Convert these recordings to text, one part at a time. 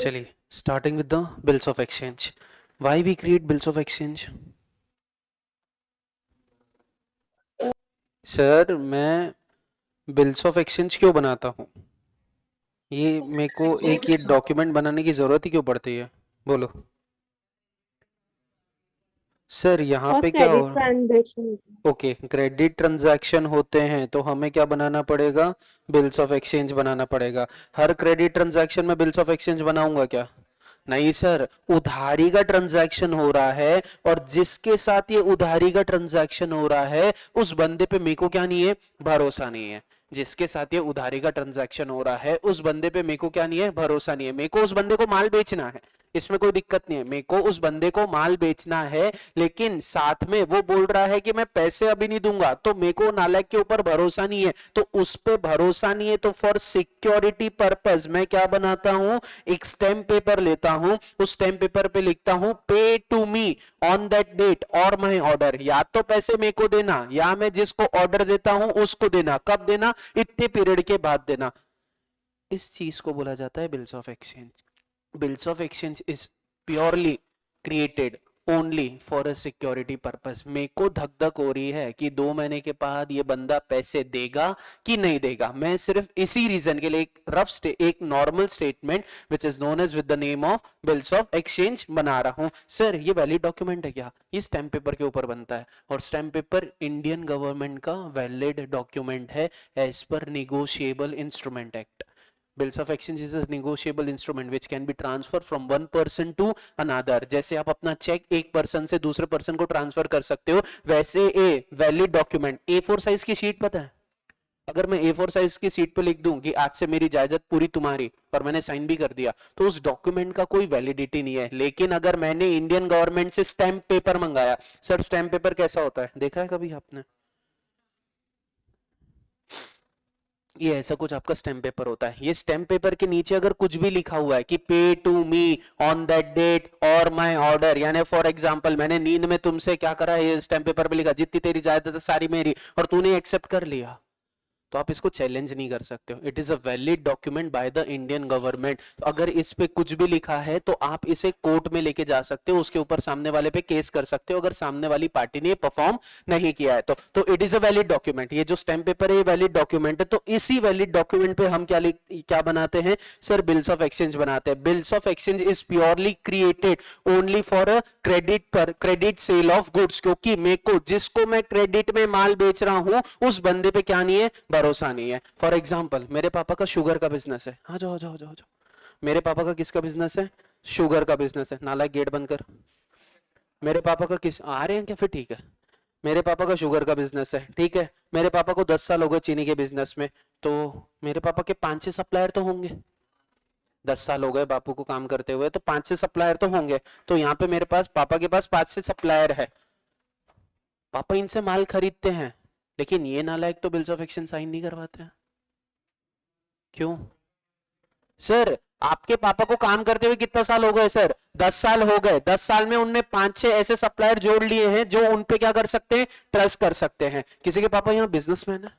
चलिए starting with the bills of exchange. Why we create bills of exchange? Sir मैं bills of exchange क्यों बनाता हूँ? ये मेरे को एक ये डॉक्यूमेंट बनाने की जरूरत ही क्यों पड़ती है? बोलो सर। यहाँ और पे क्या क्रेडिट हो? ट्रांजैक्शन। ओके, क्रेडिट ट्रांजैक्शन होते हैं तो हमें क्या बनाना पड़ेगा? बिल्स ऑफ एक्सचेंज बनाना पड़ेगा। हर क्रेडिट ट्रांजैक्शन में बिल्स ऑफ एक्सचेंज बनाऊंगा क्या? नहीं सर, उधारी का ट्रांजैक्शन हो रहा है और जिसके साथ ये उधारी का ट्रांजैक्शन हो रहा है उस बंदे पे मेरे को क्या नहीं है? भरोसा नहीं है। जिसके साथ ये उधारी का ट्रांजैक्शन हो रहा है उस बंदे पे मेरे को क्या नहीं है? भरोसा नहीं है। मेरे को उस बंदे को माल बेचना है, इसमें कोई दिक्कत नहीं है। मेरे को उस बंदे को माल बेचना है, लेकिन साथ में वो बोल रहा है कि मैं पैसे अभी नहीं दूंगा, तो मेरे को नालायक के ऊपर भरोसा नहीं है, तो उस पे भरोसा नहीं है। तो फॉर सिक्योरिटी पर्पस मैं क्या बनाता हूं? एक स्टैम्प पेपर लेता हूं, उस स्टैम्प पेपर पे लिखता हूं pay to me on that date or my order. या तो पैसे मेरे को देना या मैं जिसको ऑर्डर देता हूं उसको देना। कब देना? इतने पीरियड के बाद देना। इस चीज को बोला जाता है bills of exchange. Bills of exchange is purely created only for a security purpose. मेरे को धक धक हो रही है कि 2 महीने के बाद ये बंदा पैसे देगा कि नहीं देगा। मैं सिर्फ इसी रीजन के लिए एक normal statement which is known as with the name of bills of exchange बना रहा हूं। सर ये वैलिड डॉक्यूमेंट है क्या? ये स्टैम्प पेपर के ऊपर बनता है और स्टैम्प पेपर इंडियन गवर्नमेंट का वैलिड डॉक्यूमेंट है as per negotiable instrument act. Bills of exchange is a negotiable instrument which can be transferred from one person to another. जैसे आप अपना चेक एक पर्सन से दूसरे पर्सन को ट्रांसफर कर सकते हो, वैसे a valid document A4 size की शीट पता है? अगर मैं A4 साइज की शीट पे लिख दूं कि आज से मेरी जायदाद पूरी तुम्हारी, और मैंने साइन भी कर दिया, तो उस डॉक्यूमेंट का कोई वैलिडिटी नहीं है। लेकिन अगर मैंने इंडियन गवर्नमेंट से स्टैम्प पेपर मंगाया, सर स्टैम्प पेपर कैसा होता है देखा है कभी आपने? ये ऐसा कुछ आपका स्टैम्प पेपर होता है। ये स्टैम्प पेपर के नीचे अगर कुछ भी लिखा हुआ है कि pay to me on that date or my order, यानी फॉर एग्जांपल मैंने नींद में तुमसे क्या करा, ये स्टैम्प पेपर पे लिखा जितनी तेरी जायदाद सारी मेरी, और तूने एक्सेप्ट कर लिया, तो आप इसको चैलेंज नहीं कर सकते हो। It is a valid document by the Indian government. तो अगर इस पे कुछ भी लिखा है तो आप इसे कोर्ट में लेके जा सकते हो, उसके ऊपर सामने वाले पे केस कर सकते हो अगर सामने वाली पार्टी ने परफॉर्म नहीं किया है तो it is a valid document. ये जो स्टैम्प पेपर है ये वैलिड डॉक्यूमेंट है। तो इसी वैलिड डॉक्यूमेंट पे हम क्या बनाते हैं सर? बिल्स ऑफ एक्सचेंज बनाते हैं। Bills of exchange is purely created only for a credit sale of goods, क्योंकि मेरे को जिसको मैं क्रेडिट में माल बेच रहा हूं उस बंदे पे क्या नहीं है? भरोसा नहीं है। फॉर एग्जाम्पल मेरे पापा का शुगर का बिजनेस है। हाँ जाओ जाओ जाओ जाओ। मेरे पापा का किसका बिजनेस है? शुगर का बिजनेस है। नालायक गेट बंद कर। मेरे पापा का किस आ रहे हैं क्या? फिर ठीक है। मेरे पापा का शुगर का बिजनेस है, ठीक है। मेरे पापा को 10 साल हो गए चीनी के बिजनेस में, तो मेरे पापा के 5-6 सप्लायर तो होंगे। 10 साल हो गए बापू को काम करते हुए, तो 5-6 सप्लायर तो होंगे। तो यहाँ पे मेरे पास पापा के पास 5-6 सप्लायर है। पापा इनसे माल खरीदते हैं, लेकिन ये नालायक तो बिल्स ऑफ एक्सचेंज साइन नहीं करवाते हैं। क्यों सर? आपके पापा को काम करते हुए कितना साल हो गए सर? 10 साल हो गए। 10 साल में उनने 5-6 ऐसे सप्लायर जोड़ लिए हैं जो उन पे क्या कर सकते हैं? ट्रस्ट कर सकते हैं। किसी के पापा यहाँ बिजनेसमैन है?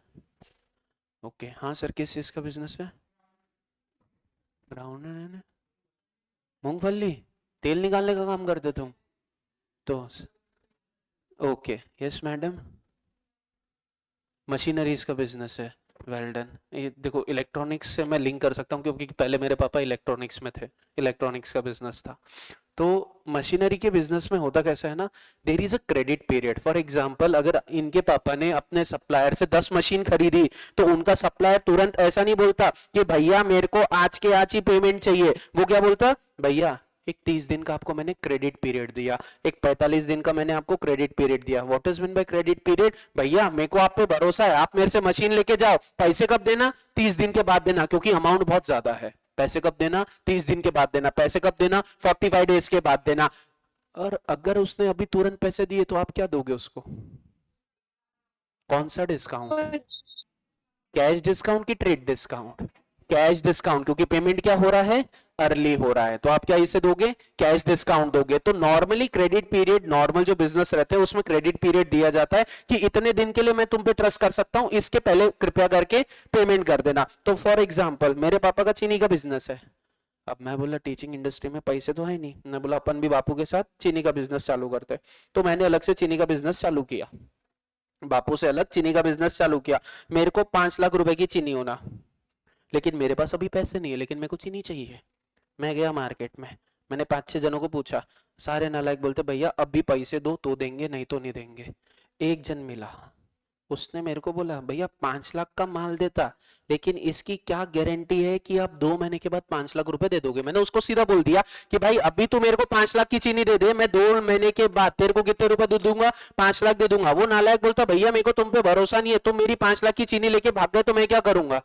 ओके हाँ सर, किस चीज का बिजनेस है? ग्राउंड मूंगफली तेल निकालने का काम करते तुम तो? Okay yes madam. मशीनरीज का बिजनेस है, वेल डन। ये देखो इलेक्ट्रॉनिक्स से मैं लिंक कर सकता हूँ क्योंकि पहले मेरे पापा इलेक्ट्रॉनिक्स में थे, इलेक्ट्रॉनिक्स का बिजनेस था। तो मशीनरी के बिजनेस में होता कैसा है ना, there is a credit period. For example अगर इनके पापा ने अपने सप्लायर से 10 मशीन खरीदी, तो उनका सप्लायर तुरंत ऐसा नहीं बोलता कि भैया मेरे को आज के आज ही पेमेंट चाहिए। वो क्या बोलता? भैया एक 30 दिन का आपको मैंने क्रेडिट पीरियड दिया, एक 45 दिन का मैंने आपको क्रेडिट पीरियड दिया। What is mean by credit period? भैया मेरे को आप पे भरोसा है, आप मेरे से मशीन लेके जाओ, पैसे कब देना? 30 दिन के बाद देना, क्योंकि अमाउंट बहुत ज्यादा है। पैसे कब देना? 30 दिन के बाद देना। पैसे कब देना? 45 डेज के बाद देना। और अगर उसने अभी तुरंत पैसे दिए तो आप क्या दोगे उसको? कौन सा डिस्काउंट? कैश डिस्काउंट की ट्रेड डिस्काउंट? कैश डिस्काउंट, क्योंकि पेमेंट क्या हो रहा है? अर्ली हो रहा है। तो आप क्या इसे दोगे? कैश डिस्काउंट दोगे। तो नॉर्मली क्रेडिट पीरियड, नॉर्मल जो बिजनेस रहते हैं उसमें क्रेडिट पीरियड दिया जाता है कि इतने दिन के लिए मैं तुम पे ट्रस्ट कर सकता हूं, इसके पहले कृपया करके पेमेंट कर देना। तो फॉर एग्जांपल मेरे पापा का चीनी का बिजनेस है, अब मैं बोला टीचिंग इंडस्ट्री में पैसे तो है नहीं, मैं बोला अपन भी बापू के साथ चीनी का बिजनेस चालू करते, तो मैंने अलग से चीनी का बिजनेस चालू किया, बापू से अलग चीनी का बिजनेस चालू किया। मेरे को 5 लाख रुपए की चीनी होना, लेकिन मेरे पास अभी पैसे नहीं है, लेकिन मेरे को चीनी चाहिए। मैं गया मार्केट में, मैंने 5-6 जनों को पूछा, सारे नालायक बोलते भैया अभी पैसे दो तो देंगे, नहीं तो नहीं देंगे। एक जन मिला, उसने मेरे को बोला भैया 5 लाख का माल देता, लेकिन इसकी क्या गारंटी है कि आप 2 महीने के बाद 5 लाख रुपए दे दोगे। मैंने उसको सीधा बोल दिया कि भाई अभी तू मेरे को 5 लाख की चीनी दे दे, मैं 2 महीने के बाद तेरे को कितने रुपए दे दूंगा, 5 लाख दे दूंगा। वो नालायक बोलता भैया मेरे को तुम पे भरोसा नहीं है, तुम मेरी 5 लाख की चीनी लेके भाग गए तो मैं क्या करूंगा।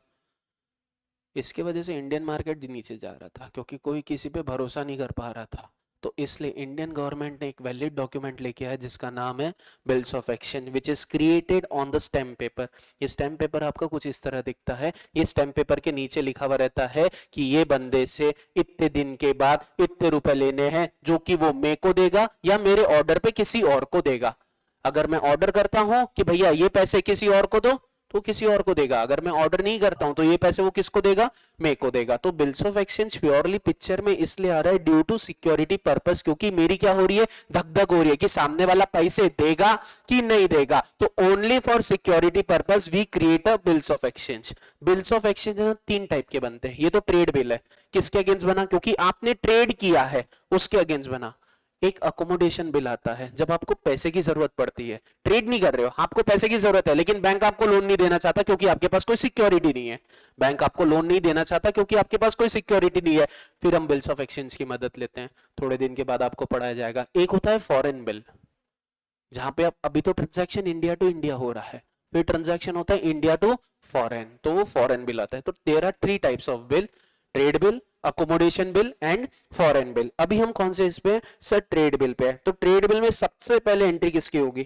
इसकी वजह से इंडियन मार्केट नीचे जा रहा था, क्योंकि कोई किसी पे भरोसा नहीं कर पा रहा था। तो इसलिए इंडियन गवर्नमेंट ने एक वैलिड डॉक्यूमेंट लेके आया जिसका नाम है bills of exchange, which is created on the stamp paper. ये स्टैम्प पेपर आपका कुछ इस तरह दिखता है। ये स्टैम्प पेपर के नीचे लिखा हुआ रहता है कि ये बंदे से इतने दिन के बाद इतने रुपए लेने हैं, जो कि वो मेरे को देगा या मेरे ऑर्डर पे किसी और को देगा। अगर मैं ऑर्डर करता हूं कि भैया ये पैसे किसी और को दो, तो किसी और को देगा। अगर मैं ऑर्डर नहीं करता हूं तो ये पैसे वो किसको देगा, मेरे को देगा। तो bills of exchange purely picture में इसलिए आ रहा है ड्यू टू सिक्योरिटी पर्पस, क्योंकि मेरी क्या हो रही है, धक धक हो रही है कि सामने वाला पैसे देगा कि नहीं देगा। तो only for security purpose we create a bills of exchange. Bills of exchange 3 type के बनते हैं। ये तो ट्रेड बिल है, किसके अगेंस्ट बना, क्योंकि आपने ट्रेड किया है उसके अगेंस्ट बना। एक अकोमोडेशन बिल आता है जब आपको पैसे की जरूरत पड़ती है, ट्रेड नहीं कर रहे हो, आपको पैसे की जरूरत है, लेकिन बैंक आपको लोन नहीं देना चाहता क्योंकि आपके पास कोई सिक्योरिटी नहीं है। बैंक आपको लोन नहीं देना चाहता क्योंकि आपके पास कोई सिक्योरिटी नहीं है। फिर हम बिल्स ऑफ एक्सचेंज की मदद लेते हैं, थोड़े दिन के बाद आपको पढ़ाया जाएगा। एक होता है फॉरेन बिल, जहां पे अभी तो ट्रांजैक्शन इंडिया टू इंडिया हो रहा है, फिर ट्रांजैक्शन होता है इंडिया टू फॉरेन, तो वो फॉरेन बिल आता है। तो there are 3 types of bill, trade bill, accommodation bill and foreign bill. अभी हम कौन से इस पे, सर ट्रेड बिल पे है। तो ट्रेड बिल में सबसे पहले एंट्री किसकी होगी,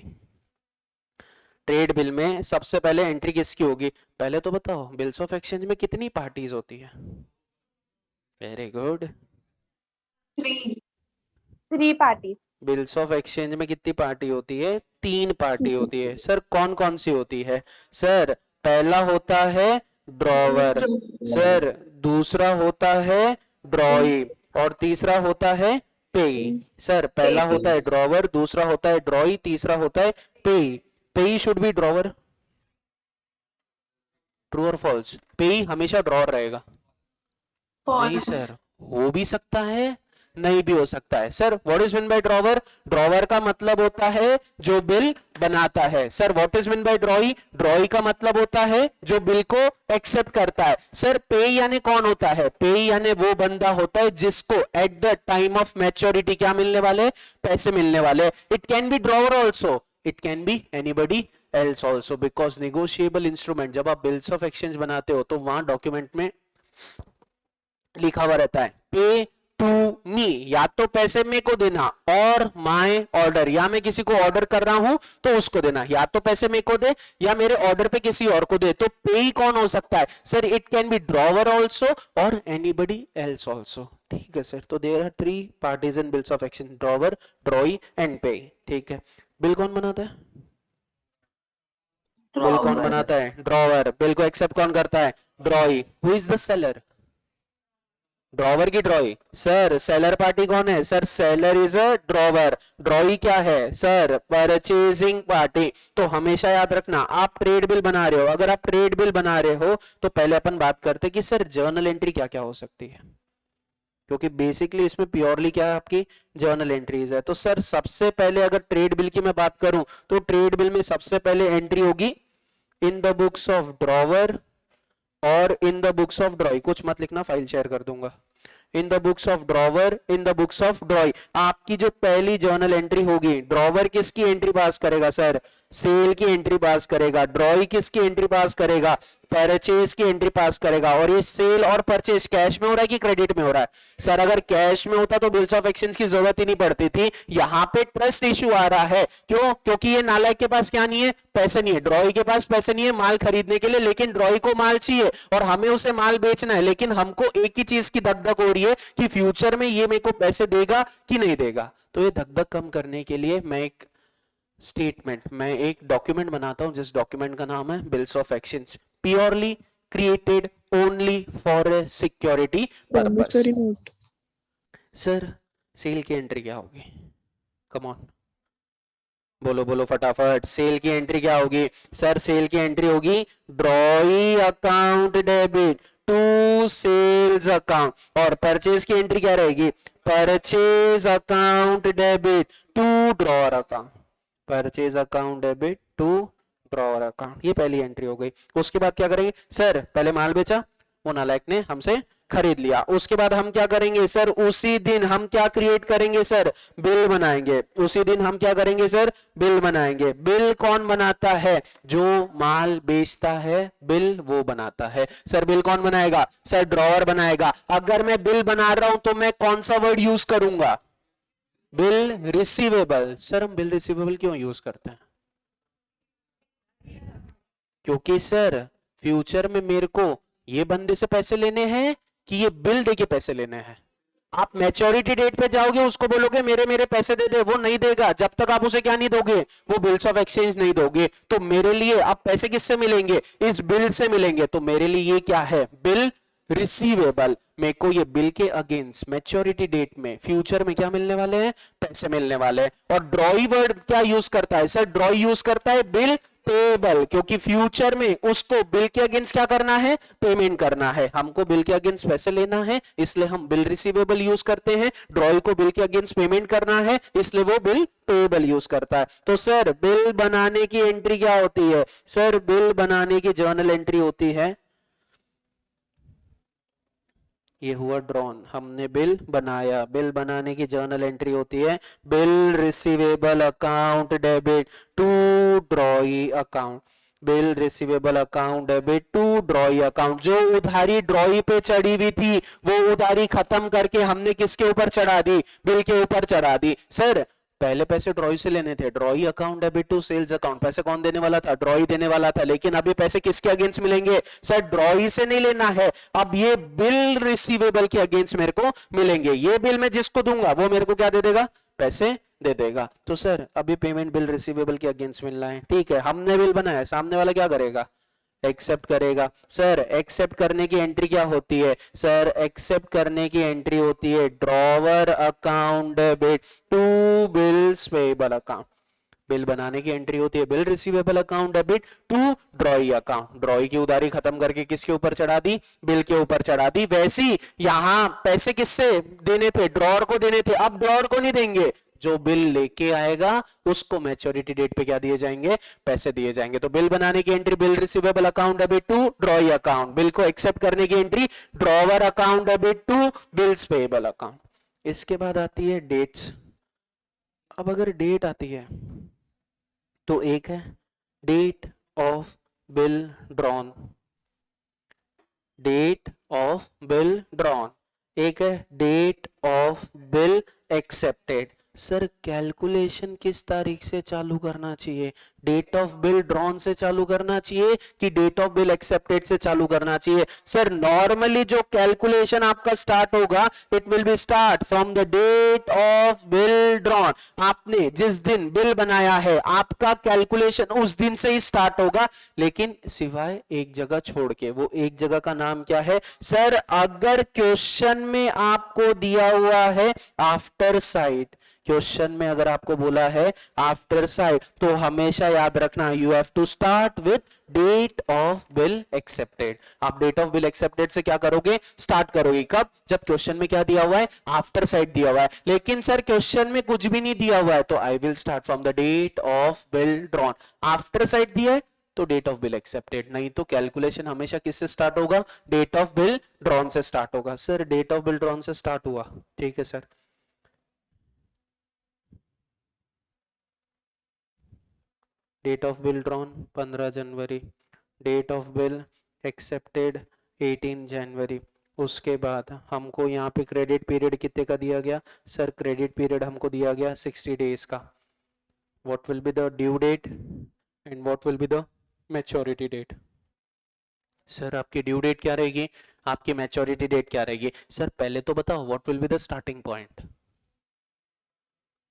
ट्रेड बिल में सबसे पहले एंट्री किसकी होगी, पहले तो बताओ बिल्स ऑफ एक्सचेंज में कितनी पार्टीज होती है। Very good, 3 party. Bills of exchange में कितनी पार्टी होती है, 3 पार्टी होती है। सर कौन कौन सी होती है, सर पहला होता है ड्रॉवर, सर दूसरा होता है ड्रॉई, और तीसरा होता है पेई। सर पहला होता है ड्रॉवर, दूसरा होता है ड्रॉई, तीसरा होता है पेई। पेई शुड बी ड्रॉवर, ट्रू और फॉल्स, पेई हमेशा ड्रॉवर रहेगा। नहीं सर, हो भी सकता है, नहीं भी हो सकता है। Sir what is mean by drawer, drawer का मतलब होता है जो बिल बनाता है। Sir what is mean by ड्रॉई, ड्रॉई का मतलब होता है जो बिल को एक्सेप्ट करता है। सर पे यानी कौन होता है, पे यानी वो बंदा होता है जिसको eight the time of maturity क्या मिलने वाले, पैसे मिलने वाले। It can be drawer also, it can B anybody else also, because negotiable instrument, जब आप बिल्स ऑफ एक्सचेंज बनाते हो तो वहां डॉक्यूमेंट में लिखा हुआ रहता है पे टू मी, या तो पैसे मेरे को देना, और माय ऑर्डर, या मैं किसी को ऑर्डर कर रहा हूं तो उसको देना, या तो पैसे मेरे को दे या मेरे ऑर्डर पे किसी और को दे। तो पे कौन हो सकता है, sir it can be drawer also or anybody else also. ठीक है सर, तो there are 3 parties in bills of exchange, drawer, drawee and payee. ठीक है, बिल कौन बनाता है, बिल कौन बनाता है, ड्रॉवर। बिल को एक्सेप्ट कौन करता है, ड्रॉई। Who is the seller, drawer की ड्रॉई। सर सेलर पार्टी कौन है, sir seller is a drawer. ड्रॉई क्या है, सर परचेजिंग पार्टी। तो हमेशा याद रखना, आप ट्रेड बिल बना रहे हो, अगर आप ट्रेड बिल बना रहे हो तो पहले अपन बात करते कि सर जर्नल एंट्री क्या क्या हो सकती है, क्योंकि बेसिकली इसमें प्योरली क्या है, आपकी जर्नल एंट्रीज है। तो सर सबसे पहले अगर ट्रेड बिल की मैं बात करूं तो ट्रेड बिल में सबसे पहले एंट्री होगी in the books of drawer और in the books of drawee. कुछ मत लिखना, फाइल शेयर कर दूंगा। In the books of drawer, in the books of drawee. आपकी जो पहली जर्नल एंट्री होगी, ड्रॉवर किसकी एंट्री पास करेगा, सर सेल की एंट्री पास करेगा। ड्रॉई किसकी एंट्री पास करेगा, परचेज की एंट्री पास करेगा। और ये सेल और परचेज कैश में हो रहा है कि क्रेडिट में हो रहा है, सर अगर कैश में होता तो बिल्स ऑफ एक्सचेंज की जरूरत ही नहीं पड़ती थी। यहाँ पे ट्रस्ट इश्यू आ रहा है, क्यों, क्योंकि ये नालायक के पास क्या नहीं है, पैसे नहीं है। ड्रॉई के पास पैसे नहीं है माल खरीदने के लिए, लेकिन ड्रॉई को माल चाहिए और हमें उसे माल बेचना है। लेकिन हमको एक ही चीज की धक धक हो रही है कि फ्यूचर में ये मेरे को पैसे देगा कि नहीं देगा। तो ये धक धक कम करने के लिए मैं एक स्टेटमेंट, मैं एक डॉक्यूमेंट बनाता हूं जिस डॉक्यूमेंट का नाम है bills of exchange, purely created only for security purpose. Promissory note. Sir sale की एंट्री क्या होगी? कम ऑन, बोलो बोलो फटाफट, सेल की एंट्री क्या होगी? सर सेल की एंट्री होगी drawee account debit to sales account, और परचेज की एंट्री क्या रहेगी? Purchase account debit to drawer account, purchase account debit to drawer account, ये पहली एंट्री हो गई। उसके बाद क्या करेंगे? सर पहले माल बेचा, वो नालायक ने हमसे खरीद लिया, उसके बाद हम क्या करेंगे सर? उसी दिन हम क्या क्रिएट करेंगे सर? बिल बनाएंगे। उसी दिन हम क्या करेंगे सर? बिल बनाएंगे। बिल कौन बनाता है? जो माल बेचता है बिल वो बनाता है। सर बिल कौन बनाएगा? सर ड्रॉअर बनाएगा। अगर मैं बिल बना रहा हूं तो मैं कौन सा वर्ड यूज करूंगा? Bill receivable. सर हम बिल रिसीवेबल क्यों यूज करते हैं? क्योंकि सर फ्यूचर में मेरे को ये बंदे से पैसे लेने हैं कि ये बिल देके पैसे लेने हैं। आप मैच्योरिटी डेट पे जाओगे, उसको बोलोगे मेरे मेरे पैसे दे दे, वो नहीं देगा जब तक आप उसे क्या नहीं दोगे? वो बिल्स ऑफ एक्सचेंज नहीं दोगे। तो मेरे लिए अब पैसे किससे मिलेंगे? इस बिल से मिलेंगे। तो मेरे लिए ये क्या है? Bill receivable. मेरे को ये बिल के अगेंस्ट मैच्योरिटी डेट में फ्यूचर में क्या मिलने वाले हैं? पैसे मिलने वाले हैं। और ड्रॉई वर्ड क्या यूज करता है सर? ड्रॉई यूज करता है बिल पेबल, क्योंकि फ्यूचर में उसको बिल के अगेंस्ट क्या करना है? पेमेंट करना है। हमको बिल के अगेंस्ट पैसे लेना है, इसलिए हम बिल रिसीवेबल यूज करते हैं। ड्रॉई को बिल के अगेंस्ट पेमेंट करना है, इसलिए वो बिल पेबल यूज करता है। तो सर बिल बनाने की एंट्री क्या होती है? सर बिल बनाने की जर्नल एंट्री होती है, ये हुआ ड्रॉन, हमने बिल बनाया। बिल बनाने की जर्नल एंट्री होती है bill receivable account debit to drawee account, bill receivable account debit to drawee account. जो उधारी ड्रॉई पे चढ़ी हुई थी वो उधारी खत्म करके हमने किसके ऊपर चढ़ा दी? बिल के ऊपर चढ़ा दी। सर पहले पैसे ड्रॉई से लेने थे, drawee account debit to sales account, पैसे कौन देने वाला था? ड्रॉई देने वाला था। लेकिन अभी पैसे किसके अगेंस्ट मिलेंगे? सर ड्रॉई से नहीं लेना है, अब ये बिल रिसीवेबल के अगेंस्ट मेरे को मिलेंगे। ये बिल मैं जिसको दूंगा वो मेरे को क्या दे देगा? पैसे दे देगा। तो सर अभी पेमेंट बिल रिसीवेबल के अगेंस्ट मिलना है, ठीक है। हमने बिल बनाया, सामने वाला क्या करेगा? एक्सेप्ट करेगा। सर एक्सेप्ट करने की एंट्री क्या होती है? सर एक्सेप्ट करने की एंट्री होती है drawer account debit to bills payable account. Bill बनाने की एंट्री होती है bill receivable account debit to drawee account. Drawee की उधारी खत्म करके किसके ऊपर चढ़ा दी? बिल के ऊपर चढ़ा दी। वैसी यहां पैसे किससे देने थे? ड्रॉअर को देने थे। अब ड्रॉअर को नहीं देंगे, जो बिल लेके आएगा उसको मैच्योरिटी डेट पे क्या दिए जाएंगे? पैसे दिए जाएंगे। तो बिल बनाने की entry bill receivable account debit to drawee account, bill को एक्सेप्ट करने की entry drawer account debit to bills payable account. इसके बाद आती है डेट्स। अब अगर डेट आती है तो एक है date of bill drawn, date of bill drawn, एक है date of bill accepted. Sir calculation किस तारीख से चालू करना चाहिए? डेट ऑफ बिल ड्रॉन से चालू करना चाहिए कि डेट ऑफ बिल एक्सेप्टेड से चालू करना चाहिए? सर नॉर्मली जो कैलकुलेशन आपका स्टार्ट होगा it will be start from the date of bill drawn. आपने जिस दिन बिल बनाया है आपका कैलकुलेशन उस दिन से ही स्टार्ट होगा, लेकिन सिवाय एक जगह छोड़ के। वो एक जगह का नाम क्या है? सर अगर क्वेश्चन में आपको दिया हुआ है आफ्टर साइट, क्वेश्चन में अगर आपको बोला है आफ्टर साइट, तो हमेशा याद रखना you have to start with date of bill accepted. आप डेट ऑफ बिल एक्सेप्टेड से क्या करोगे? स्टार्ट करोगे। कब? जब क्वेश्चन में क्या दिया हुआ है? आफ्टर साइट दिया हुआ है। लेकिन सर क्वेश्चन में कुछ भी नहीं दिया हुआ है, तो I will start from the date of bill drawn. After sight दिया है तो डेट ऑफ बिल एक्सेप्टेड, नहीं तो कैलकुलेशन हमेशा किससे स्टार्ट होगा? डेट ऑफ बिल ड्रॉन से स्टार्ट होगा। Sir date of bill drawn से स्टार्ट हुआ, ठीक है sir. Date of bill drawn 15 जनवरी, डेट ऑफ बिल एक्सेप्टेड 18 जनवरी। उसके बाद हमको यहाँ पे क्रेडिट पीरियड कितने का दिया गया? सर क्रेडिट पीरियड हमको दिया गया 60 डेज का। What will be the due date and what will be the maturity date? Sir आपकी ड्यू डेट क्या रहेगी? आपकी मैच्योरिटी डेट क्या रहेगी? सर पहले तो बताओ what will be the starting point?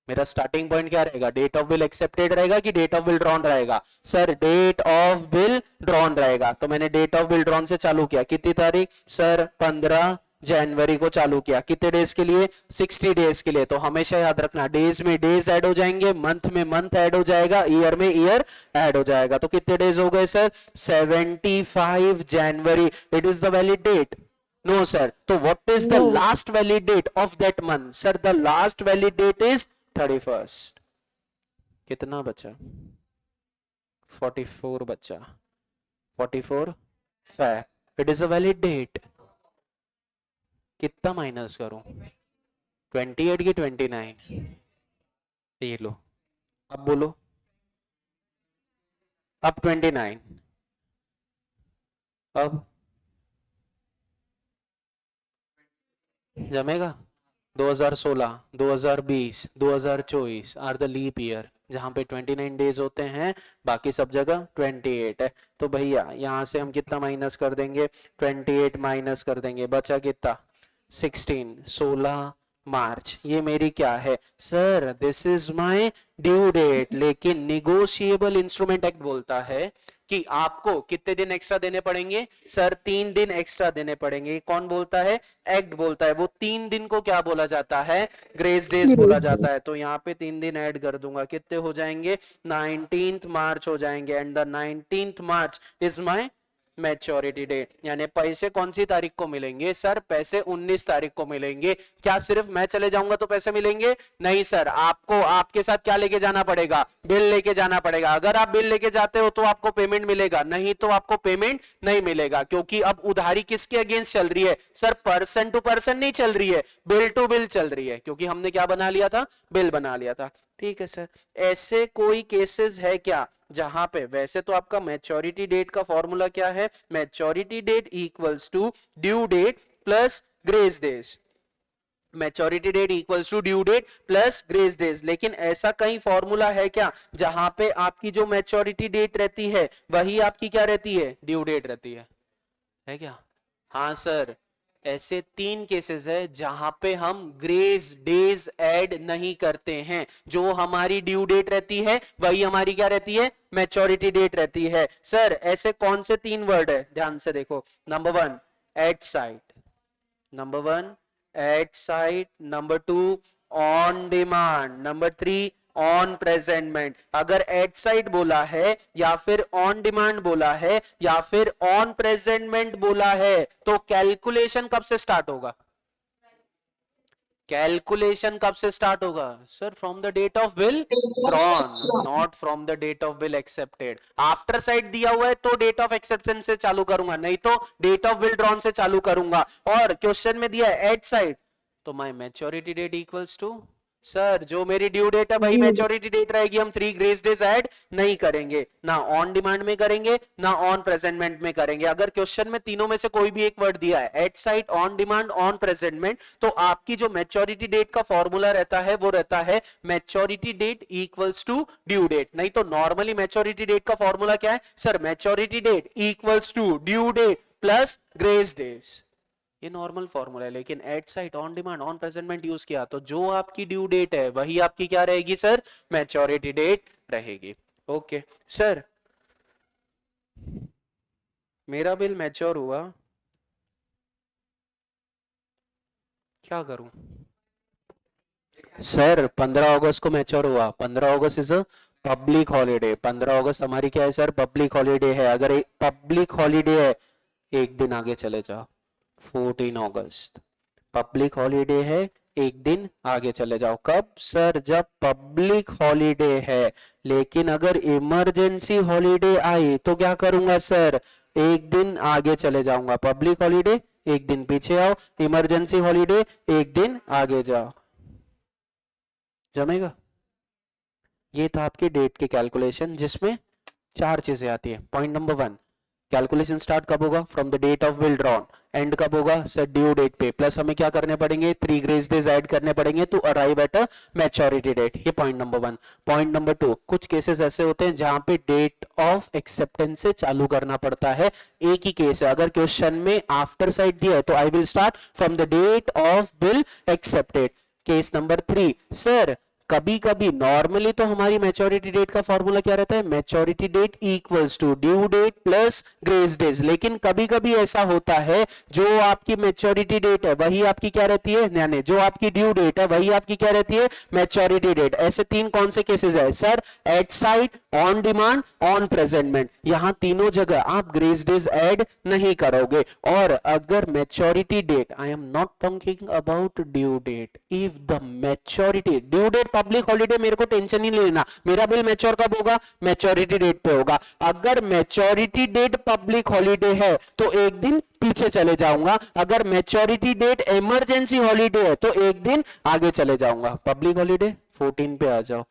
मेरा स्टार्टिंग पॉइंट क्या रहेगा, डेट ऑफ बिल एक्सेप्टेड रहेगा कि डेट ऑफ बिल ड्रॉन रहेगा? Sir date of bill drawn रहेगा। तो मैंने डेट ऑफ बिल ड्रॉन से चालू किया, कितनी तारीख सर 15 जनवरी को चालू किया। कितने डेज के लिए, 60 डेज के लिए। तो हमेशा याद रखना, डेज में डेज ऐड हो जाएंगे, मंथ में मंथ ऐड हो जाएगा, ईयर में ईयर ऐड हो जाएगा। तो कितने डेज हो गए सर, 75 जनवरी। It is the valid date? No sir. तो what is the last valid date of that month? Sir the last valid date is 31st। कितना बचा, 44 बचा, 44 Feb. It is a valid date. कितना minus करूं, 28 की 29? ये लो, अब बोलो, अब 29, अब जमेगा? 2016, 2020, 2024 आर द लीप ईयर, जहां पे 29 डेज होते हैं, बाकी सब जगह 28 है। तो भैया यहां से हम कितना माइनस कर देंगे, 28 माइनस कर देंगे, बचा कितना, 16, 16 मार्च। ये मेरी क्या है sir, this is my due date. लेकिन निगोशिएबल इंस्ट्रूमेंट एक्ट बोलता है कि आपको कितने दिन एक्स्ट्रा देने पड़ेंगे सर, 3 दिन एक्स्ट्रा देने पड़ेंगे। कौन बोलता है, एक्ट बोलता है। वो 3 दिन को क्या बोला जाता है, ग्रेस डेज बोला जाता है। तो यहाँ पे 3 दिन ऐड कर दूंगा, कितने हो जाएंगे, 19 मार्च हो जाएंगे। And the 19 March is my maturity date. यानी पैसे कौन सी तारीख को मिलेंगे सर, पैसे 19 तारीख को मिलेंगे। क्या सिर्फ मैं चले जाऊंगा तो पैसे मिलेंगे? नहीं सर, आपको आपके साथ क्या लेके जाना पड़ेगा, बिल लेके जाना पड़ेगा। अगर आप बिल लेके जाते हो तो आपको पेमेंट मिलेगा, नहीं तो आपको पेमेंट नहीं मिलेगा। क्योंकि अब उधारी किसके अगेंस्ट चल रही है सर, पर्सन टू पर्सन नहीं चल रही है, बिल टू बिल चल रही है। क्योंकि हमने क्या बना लिया था, बिल बना लिया था। ठीक है सर। ऐसे कोई केसेस है क्या जहां पे, वैसे तो आपका मैच्योरिटी डेट का फॉर्मूला क्या है, maturity date equals to due date plus grace days. Maturity date equals to due date plus grace days. लेकिन ऐसा कहीं फॉर्मूला है क्या जहां पे आपकी जो मैच्योरिटी डेट रहती है वही आपकी क्या रहती है, ड्यू डेट रहती है क्या? हाँ सर, ऐसे 3 केसेस है जहां पे हम ग्रेस डेज ऐड नहीं करते हैं। जो हमारी ड्यू डेट रहती है वही हमारी क्या रहती है, मैच्योरिटी डेट रहती है। सर ऐसे कौन से 3 वर्ड है, ध्यान से देखो। Number 1 at sight, number 1 at sight, number 2 on demand, number 3 on presentment. अगर एट साइट बोला है या फिर ऑन डिमांड बोला है या फिर ऑन प्रेजेंटमेंट बोला है तो कैलकुलेशन कब से स्टार्ट होगा, कैलकुलेशन कब से स्टार्ट होगा sir, from the date of bill drawn, not from the date of bill accepted. After sight दिया हुआ है तो डेट ऑफ एक्सेप्टेंस से चालू करूंगा, नहीं तो डेट ऑफ बिल ड्रॉन से चालू करूंगा। और क्वेश्चन में दिया है एट साइड, तो my maturity date equals to sir जो मेरी ड्यू डेट है वही मैच्योरिटी डेट रहेगी। हम 3 ग्रेस डेज ऐड नहीं करेंगे, ना ऑन डिमांड में करेंगे ना ऑन प्रेजेंटमेंट में करेंगे। अगर क्वेश्चन में तीनों में से कोई भी एक वर्ड दिया है, at sight, on demand, on presentment, तो आपकी जो मैच्योरिटी डेट का फॉर्मूला रहता है वो रहता है maturity date equals to due date. नहीं तो नॉर्मली मैच्योरिटी डेट का फॉर्मूला क्या है sir, maturity date equals to due date plus grace days. ये नॉर्मल फॉर्मूला है। लेकिन at sight, on demand, on presentment use किया तो जो आपकी ड्यू डेट है वही आपकी क्या रहेगी सर, मैच्योरिटी डेट रहेगी। ओके सर, मेरा बिल मैच्योर हुआ, क्या करूं सर? 15 अगस्त को मैच्योर हुआ। 15 अगस्त इज अ पब्लिक हॉलीडे। 15 अगस्त हमारी क्या है सर, पब्लिक हॉलीडे है। अगर पब्लिक हॉलीडे है, एक दिन आगे चले जाओ, 14 अगस्त पब्लिक हॉलीडे है, एक दिन आगे चले जाओ। कब सर, जब पब्लिक हॉलीडे है। लेकिन अगर इमरजेंसी हॉलीडे आई तो क्या करूंगा सर, एक दिन आगे चले जाऊंगा। पब्लिक हॉलीडे एक दिन पीछे आओ, इमरजेंसी हॉलीडे एक दिन आगे जाओ। जमेगा? ये था आपकी डेट की कैलकुलेशन, जिसमें 4 चीजें आती है। पॉइंट नंबर 1, कैलकुलेशन स्टार्ट कब होगा, from the date of bill drawn. And कब होगा सर, ड्यू डेट पे। प्लस हमें क्या करने पड़ेंगे, 3 ग्रेस डेज ऐड करने पड़ेंगे to arrive at a maturity date. ये पॉइंट नंबर 1। पॉइंट नंबर 2, कुछ केसेस ऐसे होते हैं जहां पे डेट ऑफ एक्सेप्टेंस से चालू करना पड़ता है। एक ही केस है, अगर क्वेश्चन में आफ्टर साइड दिया है तो I will start from the date of bill accepted. Case number 3 sir, कभी कभी नॉर्मली तो हमारी मैच्योरिटी डेट का फॉर्मूला क्या रहता है, maturity date equals to due date plus grace days, लेकिन कभी कभी ऐसा होता है जो आपकी मैच्योरिटी डेट है वही आपकी क्या रहती है, यानी जो आपकी ड्यू डेट है वही आपकी क्या रहती है, मैच्योरिटी डेट। ऐसे तीन कौन से केसेस है sir, at sight, on demand, on presentment, यहां तीनों जगह आप ग्रेस डेज ऐड नहीं करोगे। और अगर maturity date, I am not talking about due date, if the maturity due date public holiday मेरे को टेंशन ही नहीं लेना, मेरा बिल मैच्योर कब होगा, मैच्योरिटी डेट पे होगा। अगर मैच्योरिटी डेट पब्लिक हॉलीडे है तो एक दिन पीछे चले जाऊंगा, अगर मैच्योरिटी डेट इमरजेंसी हॉलीडे है तो एक दिन आगे चले जाऊंगा। पब्लिक हॉलीडे 14 पे आ जाओ,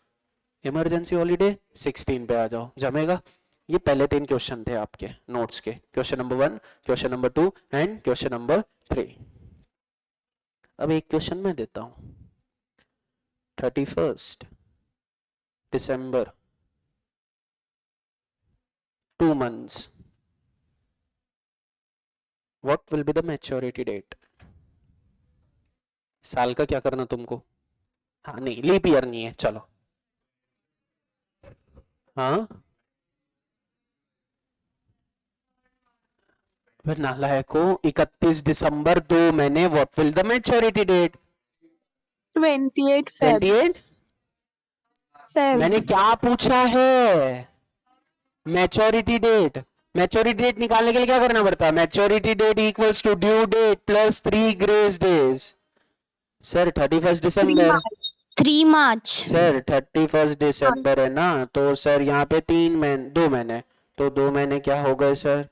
इमरजेंसी हॉलीडे 16 पे आ जाओ, जमेगा। ये पहले 3 क्वेश्चन थे आपके नोट्स के, question number 1, question number 2 and question number 3। अब एक क्वेश्चन मैं देता हूं, 31 दिसंबर, 2 months, what will be the maturity date? साल का क्या करना तुमको, हाँ नहीं लीप ईयर नहीं है, चलो हाँ फिर नालायक को 31 दिसंबर 2 महीने, what will the maturity date, 28 Feb. 28 मैंने क्या पूछा है, मैच्योरिटी डेट। मैच्योरिटी डेट निकालने के लिए क्या करना पड़ता है, maturity date equals to due date plus 3 grace days. Sir 31 दिसंबर, 3 March. सर 31 दिसंबर है ना, तो सर यहाँ पे 2 महीने, तो 2 महीने क्या हो गए सर,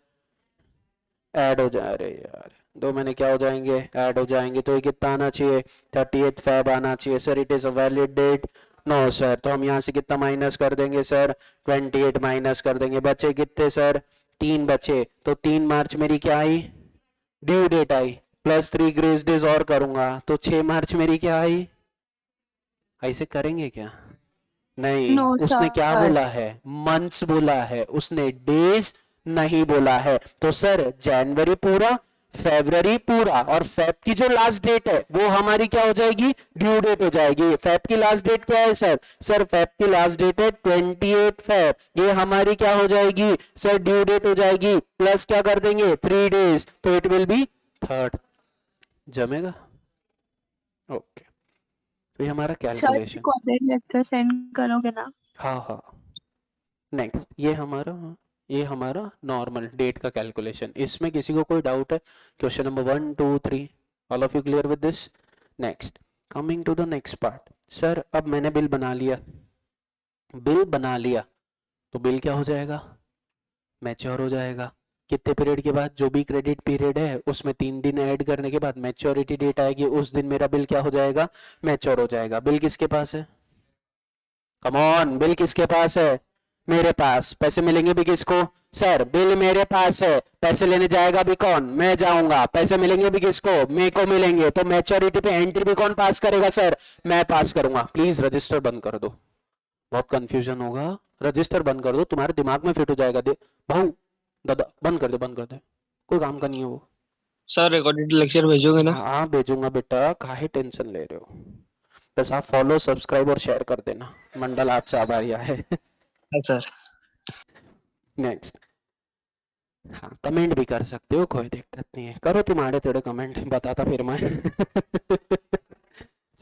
ऐड हो जा रहे यार, 2 महीने क्या हो जाएंगे, ऐड हो जाएंगे, तो ये कितना आना चाहिए, 38 फेब आना चाहिए। Sir it is a valid date, no sir, तो हम यहाँ से कितना माइनस कर देंगे सर, 28 माइनस कर देंगे, बचे कितने सर, 3 बचे, तो 3 मार्च मेरी क्या आई, ड्यू डेट आई, प्लस 3 ग्रेस डेज और करूंगा तो 6 मार्च मेरी क्या आई। ऐसे करेंगे क्या, नहीं No, उसने sir. क्या बोला है, मंथ्स बोला है, उसने डेज नहीं बोला है। तो सर जनवरी पूरा, फरवरी पूरा, और फेब की जो लास्ट डेट है वो हमारी क्या हो जाएगी, ड्यू डेट हो जाएगी। फेब की लास्ट डेट क्या है सर, सर फेब की लास्ट डेट है 28 फेब, ये हमारी क्या हो जाएगी सर, ड्यू डेट हो जाएगी, प्लस क्या कर देंगे 3 डेज, तो इट विल बी 3rd, जमेगा। ओके, तो ये हमारा sir calculation, college lecture send करोगे ना? हाँ हाँ। नेक्स्ट ये हमारा नॉर्मल डेट का कैलकुलेशन, इसमें किसी को कोई डाउट है, question number 1 2 3, all of you clear with this. Next, coming to the next part, sir अब मैंने बिल बना लिया, बिल बना लिया तो बिल क्या हो जाएगा, मैच्योर हो जाएगा। कितने पीरियड के बाद, जो भी क्रेडिट पीरियड है उसमें 3 दिन ऐड करने के बाद मैच्योरिटी डेट आएगी, उस दिन मेरा बिल क्या हो जाएगा, मैच्योर हो जाएगा। बिल किसके पास है, कम ऑन, बिल किसके पास है, मेरे पास। पैसे मिलेंगे भी किसको, सर बिल मेरे पास है, पैसे लेने जाएगा भी कौन, मैं जाऊंगा, पैसे मिलेंगे भी किसको, मेरे को मिलेंगे, तो मैच्योरिटी पे एंट्री भी कौन पास करेगा सर, मैं पास करूंगा। प्लीज रजिस्टर बंद कर दो, बहुत कंफ्यूजन होगा, रजिस्टर बंद कर दो, तुम्हारे दिमाग में फिट हो जाएगा। दे भाऊ, दादा बंद कर दे, बंद कर दे, कोई काम का नहीं है वो। सर रिकॉर्डेड लेक्चर भेजोगे ना? हाँ भेजूंगा बेटा, काहे टेंशन ले रहे हो, बस आप फॉलो सब्सक्राइब और शेयर कर देना, मंडल आपसे आभारी है। हाँ सर। नेक्स्ट, हाँ कमेंट भी कर सकते हो, कोई दिक्कत नहीं है, करो तुम्हारे तेरे कमेंट, बताता फिर मैं।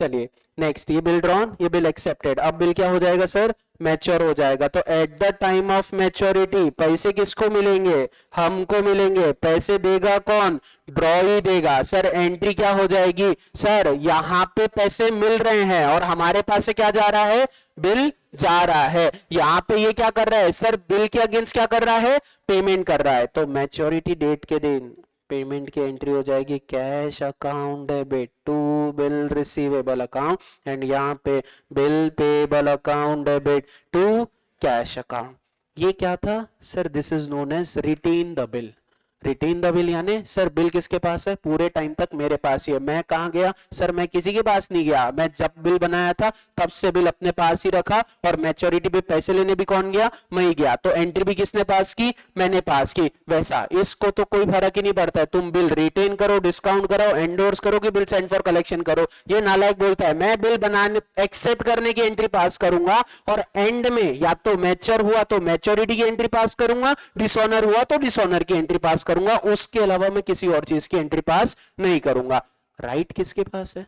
चलिए नेक्स्ट, ये बिल ड्रॉन, ये बिल एक्सेप्टेड, अब बिल क्या हो जाएगा सर, मैच्योर हो जाएगा। तो eight the time of maturity पैसे किसको मिलेंगे, हमको मिलेंगे, पैसे देगा कौन, ड्रॉ ही देगा। सर एंट्री क्या हो जाएगी, सर यहाँ पे पैसे मिल रहे हैं और हमारे पास से क्या जा रहा है, बिल जा रहा है, यहाँ पे ये क्या कर रहा है सर, बिल के अगेंस्ट क्या कर रहा है, पेमेंट कर रहा है। तो मैच्योरिटी डेट के दिन पेमेंट की एंट्री हो जाएगी cash account debit to bill receivable account, and यहाँ पे bill payable account debit to cash account. ये क्या था sir, this is known as retain the bill. Retain the bill यानी सर बिल किसके पास है, पूरे टाइम तक मेरे पास ही है। मैं कहां गया सर, मैं किसी के पास नहीं गया, मैं जब बिल बनाया था तब से बिल अपने पास ही रखा, और मैच्योरिटी पे पैसे लेने भी कौन गया, मैं ही गया। तो एंट्री भी किसने पास की, मैंने पास की। वैसा इसको तो कोई फर्क ही नहीं पड़ता है, तुम बिल रिटेन करो, डिस्काउंट करो, एंडोर्स करो कि बिल सेंड फॉर कलेक्शन करो। ये नालायक बोलता है मैं बिल बनाने एक्सेप्ट करने की एंट्री पास करूंगा, और एंड में या तो मैच्योर हुआ तो मैच्योरिटी की एंट्री पास करूंगा, डिसऑनर हुआ तो डिसऑनर की एंट्री पास करूंगा, उसके अलावा मैं किसी और चीज की एंट्री पास नहीं करूंगा। राइट किसके पास है,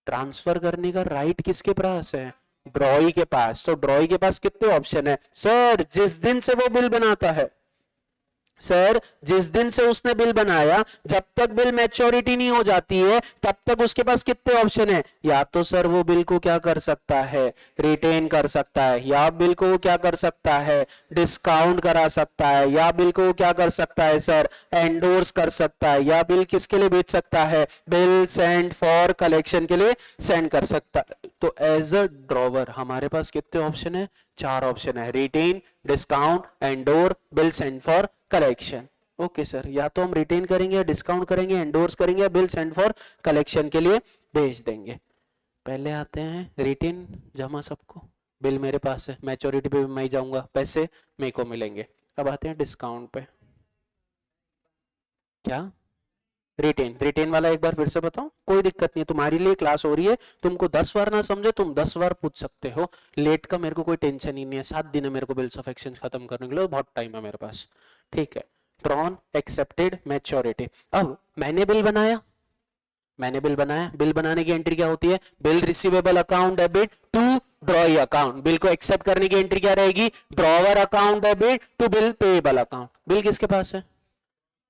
ट्रांसफर करने का राइट किसके पास है, ड्रॉई के पास। तो ड्रॉई के पास कितने ऑप्शन है सर, जिस दिन से वो बिल बनाता है, सर जिस दिन से उसने बिल बनाया जब तक बिल मैच्योरिटी नहीं हो जाती है तब तक उसके पास कितने ऑप्शन है, या तो सर वो बिल को क्या कर सकता है, रिटेन कर सकता है, या बिल को वो क्या कर सकता है, डिस्काउंट करा सकता है, या बिल को वो क्या कर सकता है सर, एंडोर्स कर सकता है, या बिल किसके लिए भेज सकता है, बिल सेंड फॉर कलेक्शन के लिए सेंड कर सकता है। तो एज अ ड्रॉवर हमारे पास कितने ऑप्शन है, 4 ऑप्शन है, retain, discount, endorse, bill send for collection. Okay sir, या तो हम रिटेन करेंगे, डिस्काउंट करेंगे, एंडोर्स करेंगे, बिल सेंड फॉर कलेक्शन के लिए भेज देंगे। पहले आते हैं रिटेन, जमा सबको, बिल मेरे पास है, मैच्योरिटी पे मैं ही जाऊंगा, पैसे मेरे को मिलेंगे। अब आते हैं डिस्काउंट पे, क्या रिटेन, रिटेन वाला एक बार फिर से बताओ, कोई दिक्कत नहीं, तुम्हारे लिए क्लास हो रही है, तुमको 10 बार ना समझे तुम 10 बार पूछ सकते हो, लेट का मेरे को कोई टेंशन ही नहीं है, 7 दिन है मेरे को बिल्स ऑफ एक्सचेंज खत्म करने के लिए, बहुत टाइम है मेरे पास, ठीक है। Drawn, accepted, maturity. अब मैंने बिल बनाया, मैंने बिल बनाया, बिल बनाने की एंट्री क्या होती है, bill receivable account debit to drawee account. Bill को एक्सेप्ट करने की एंट्री क्या रहेगी, drawer account debit to bill payable account. Bill किसके पास है,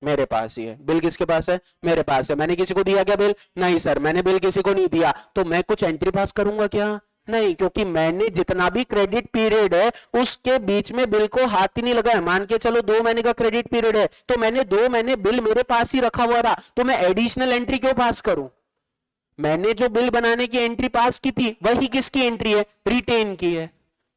मेरे पास ही है। बिल किसके पास है, मेरे पास है। मैंने किसी को दिया क्या बिल, नहीं सर मैंने बिल किसी को नहीं दिया, तो मैं कुछ एंट्री पास करूंगा क्या, नहीं, क्योंकि मैंने जितना भी क्रेडिट पीरियड है उसके बीच में बिल को हाथ ही नहीं लगाया। मान के चलो 2 महीने का क्रेडिट पीरियड है, तो मैंने 2 महीने बिल मेरे पास ही रखा हुआ था, तो मैं एडिशनल एंट्री क्यों पास करूं। मैंने जो बिल बनाने की एंट्री पास की थी वही किसकी एंट्री है, रिटेन की है,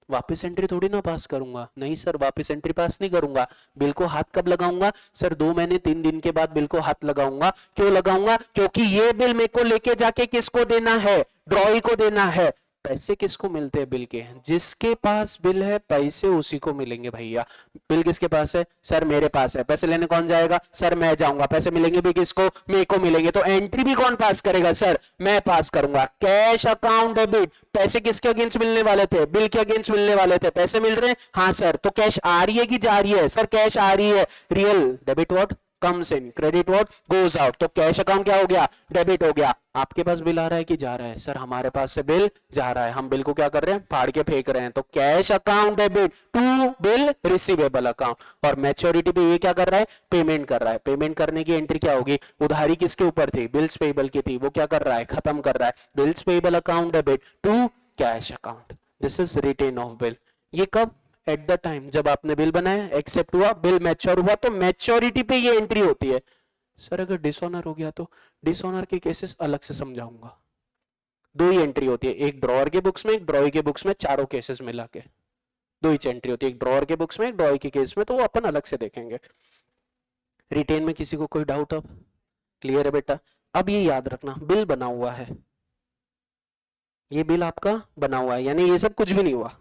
वापस एंट्री थोड़ी ना पास करूंगा, नहीं सर वापस एंट्री पास नहीं करूंगा। बिल को हाथ कब लगाऊंगा सर, 2 महीने 3 दिन के बाद बिल को हाथ लगाऊंगा। क्यों लगाऊंगा, क्योंकि ये बिल मेरे को लेके जाके किसको देना है, ड्रॉई को देना है। पैसे किसको मिलते हैं बिल के, जिसके पास बिल है पैसे उसी को मिलेंगे भैया। बिल किसके पास है सर, मेरे पास है, पैसे लेने कौन जाएगा सर, मैं जाऊंगा, पैसे मिलेंगे भी किसको, मेरे को मिलेंगे, तो एंट्री भी कौन पास करेगा सर, मैं पास करूंगा। कैश अकाउंट डेबिट, पैसे किसके अगेंस्ट मिलने वाले थे, बिल के अगेंस्ट मिलने वाले थे, पैसे मिल रहे हैं, हाँ सर, तो कैश आ रही है कि जा रही है सर, कैश आ रही है। Real debit what comes in, credit what goes out, तो कैश अकाउंट क्या हो गया, डेबिट हो गया। आपके पास बिल आ रहा है कि जा रहा है सर, हमारे पास से बिल जा रहा है, हम बिल को क्या कर रहे हैं, फाड़ के फेंक रहे हैं, तो cash account debit to bill receivable account. और मैच्योरिटी पे ये क्या कर रहा है, पेमेंट कर रहा है। पेमेंट करने की एंट्री क्या होगी, उधारी किसके ऊपर थी, बिल्स पेएबल की थी, वो क्या कर रहा है, खत्म कर रहा है, bills payable account debit to cash account. This is retain of bill. ये कब, एट द टाइम जब आपने बिल बनाया, एक्सेप्ट हुआ, बिल मैच्योर हुआ, तो मैच्योरिटी पे ये एंट्री होती है। सर अगर डिसऑनर हो गया तो डिसऑनर के केसेस अलग से समझाऊंगा। 2 ही एंट्री होती है, एक ड्रॉअर के बुक्स में, एक ड्रॉई के बुक्स में, चारों केसेस मिला के 2 ही एंट्री होती है, एक ड्रॉअर के बुक्स में, एक ड्रॉई के केस में, तो वो अपन अलग से देखेंगे। रिटेन में किसी को कोई डाउट, अब क्लियर है बेटा। अब ये याद रखना, बिल बना हुआ है, ये बिल आपका बना हुआ है, यानी ये सब कुछ भी नहीं हुआ,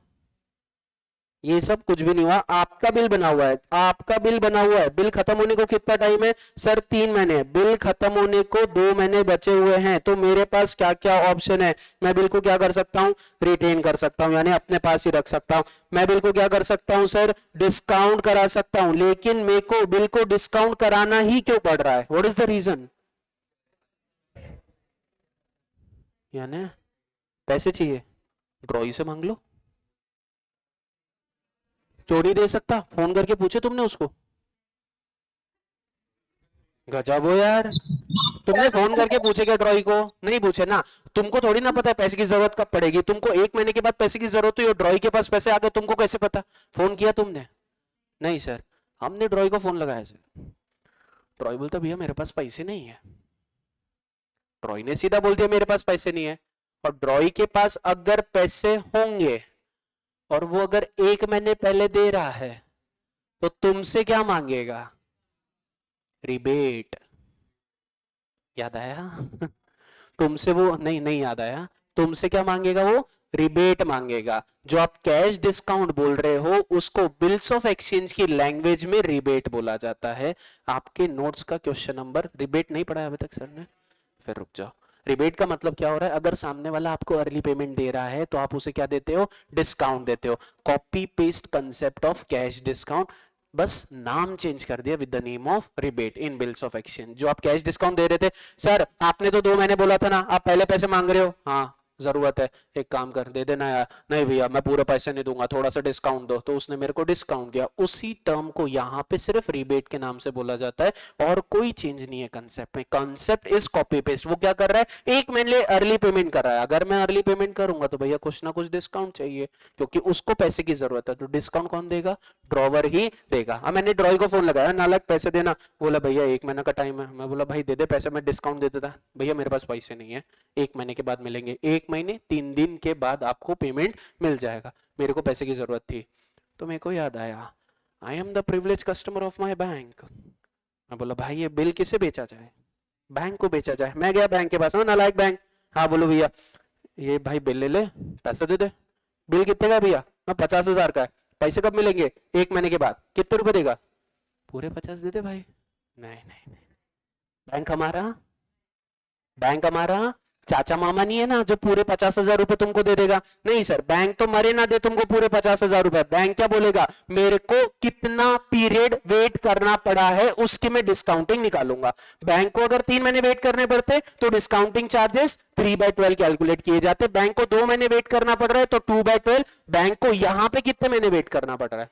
ये सब कुछ भी नहीं हुआ, आपका बिल बना हुआ है, आपका बिल बना हुआ है। बिल खत्म होने को कितना टाइम है सर, 3 महीने। बिल खत्म होने को 2 महीने बचे हुए हैं, तो मेरे पास क्या क्या ऑप्शन है, मैं बिल को क्या कर सकता हूं, रिटेन कर सकता हूं, यानी अपने पास ही रख सकता हूं। मैं बिल को क्या कर सकता हूं सर, डिस्काउंट करा सकता हूं, लेकिन मेरे को बिल को डिस्काउंट कराना ही क्यों पड़ रहा है, व्हाट इज द रीजन, यानी पैसे चाहिए, ड्रॉई से मांग लो, चोरी दे सकता, फोन करके पूछे तुमने उसको, गजब हो यार, तुमने फोन करके पूछे क्या ड्रॉई को, नहीं पूछे ना। तुमको थोड़ी ना पता है पैसे की जरूरत कब पड़ेगी, तुमको 1 महीने के बाद पैसे की जरूरत हुई, ड्रॉई के पास पैसे आ गए, तुमको कैसे पता, फोन किया तुमने, नहीं सर हमने ड्रॉई को फोन लगाया सर। ड्रॉई बोलता भैया मेरे पास पैसे नहीं है, ड्रॉई ने सीधा बोल दिया मेरे पास पैसे नहीं है। और ड्रॉई के पास अगर पैसे होंगे और वो अगर 1 महीने पहले दे रहा है तो तुमसे क्या मांगेगा? रिबेट। याद आया? तुमसे वो नहीं नहीं याद आया? तुमसे क्या मांगेगा वो? रिबेट मांगेगा। जो आप कैश डिस्काउंट बोल रहे हो उसको बिल्स ऑफ एक्सचेंज की लैंग्वेज में रिबेट बोला जाता है। आपके नोट्स का क्वेश्चन नंबर, रिबेट नहीं पढ़ा अभी तक सर ने? फिर रुक जाओ। रिबेट का मतलब क्या हो रहा है? अगर सामने वाला आपको अर्ली पेमेंट दे रहा है तो आप उसे क्या देते हो? डिस्काउंट देते हो। Copy paste concept of cash discount, बस नाम चेंज कर दिया with the name of rebate in bills of exchange. जो आप कैश डिस्काउंट दे रहे थे, सर आपने तो 2 महीने बोला था ना, आप पहले पैसे मांग रहे हो। हाँ जरूरत है, एक काम कर दे देना यार। नहीं भैया मैं पूरा पैसे नहीं दूंगा, थोड़ा सा डिस्काउंट दो। तो उसने मेरे को डिस्काउंट दिया। उसी टर्म को यहाँ पे सिर्फ रिबेट के नाम से बोला जाता है और कोई चेंज नहीं है कंसेप्ट में। Concept is copy paste. वो क्या कर रहा है? एक महीने अर्ली पेमेंट कर रहा है। अगर मैं अर्ली पेमेंट करूंगा तो भैया कुछ ना कुछ डिस्काउंट चाहिए, क्योंकि उसको पैसे की जरूरत है। तो डिस्काउंट कौन देगा? ड्रॉवर ही देगा। अब मैंने ड्रॉई को फोन लगाया, नालायक पैसे देना। बोला भैया 1 महीना का टाइम है। मैं बोला भाई दे दे पैसे, मैं डिस्काउंट दे देता। भैया मेरे पास पैसे नहीं है, 1 महीने के बाद मिलेंगे। 1 महीने 3 दिन के बाद आपको पेमेंट मिल जाएगा। मेरे को पैसे की जरूरत थी तो मेरे को याद आया, आई am the privilege customer of my bank. मैं बोला भाई ये बिल किसे बेचा जाए? बैंक को बेचा जाए। मैं गया बैंक के पास, नालायक बैंक। हाँ बोलो भैया, ये भाई बिल ले ले, पैसे दे दे। बिल कितने का है भैया? 50,000 का है। पैसे कब मिलेंगे? 1 महीने के बाद। कितने रुपए देगा? पूरे 50 दे दे भाई। नहीं नहीं नहीं, बैंक हमारा, बैंक हमारा चाचा मामा नहीं है ना जो पूरे 50,000 रुपए तुमको दे देगा। नहीं सर, बैंक तो मरे ना दे तुमको पूरे 50,000 रुपए। बैंक क्या बोलेगा? मेरे को कितना पीरियड वेट करना पड़ा है उसकी मैं डिस्काउंटिंग निकालूंगा। बैंक को अगर 3 महीने वेट करने पड़ते तो डिस्काउंटिंग चार्जेस 3/12 कैलकुलेट किए जाते। बैंक को 2 महीने वेट करना पड़ रहा है तो 2/12। बैंक को यहां पे कितने महीने वेट करना पड़ रहा है?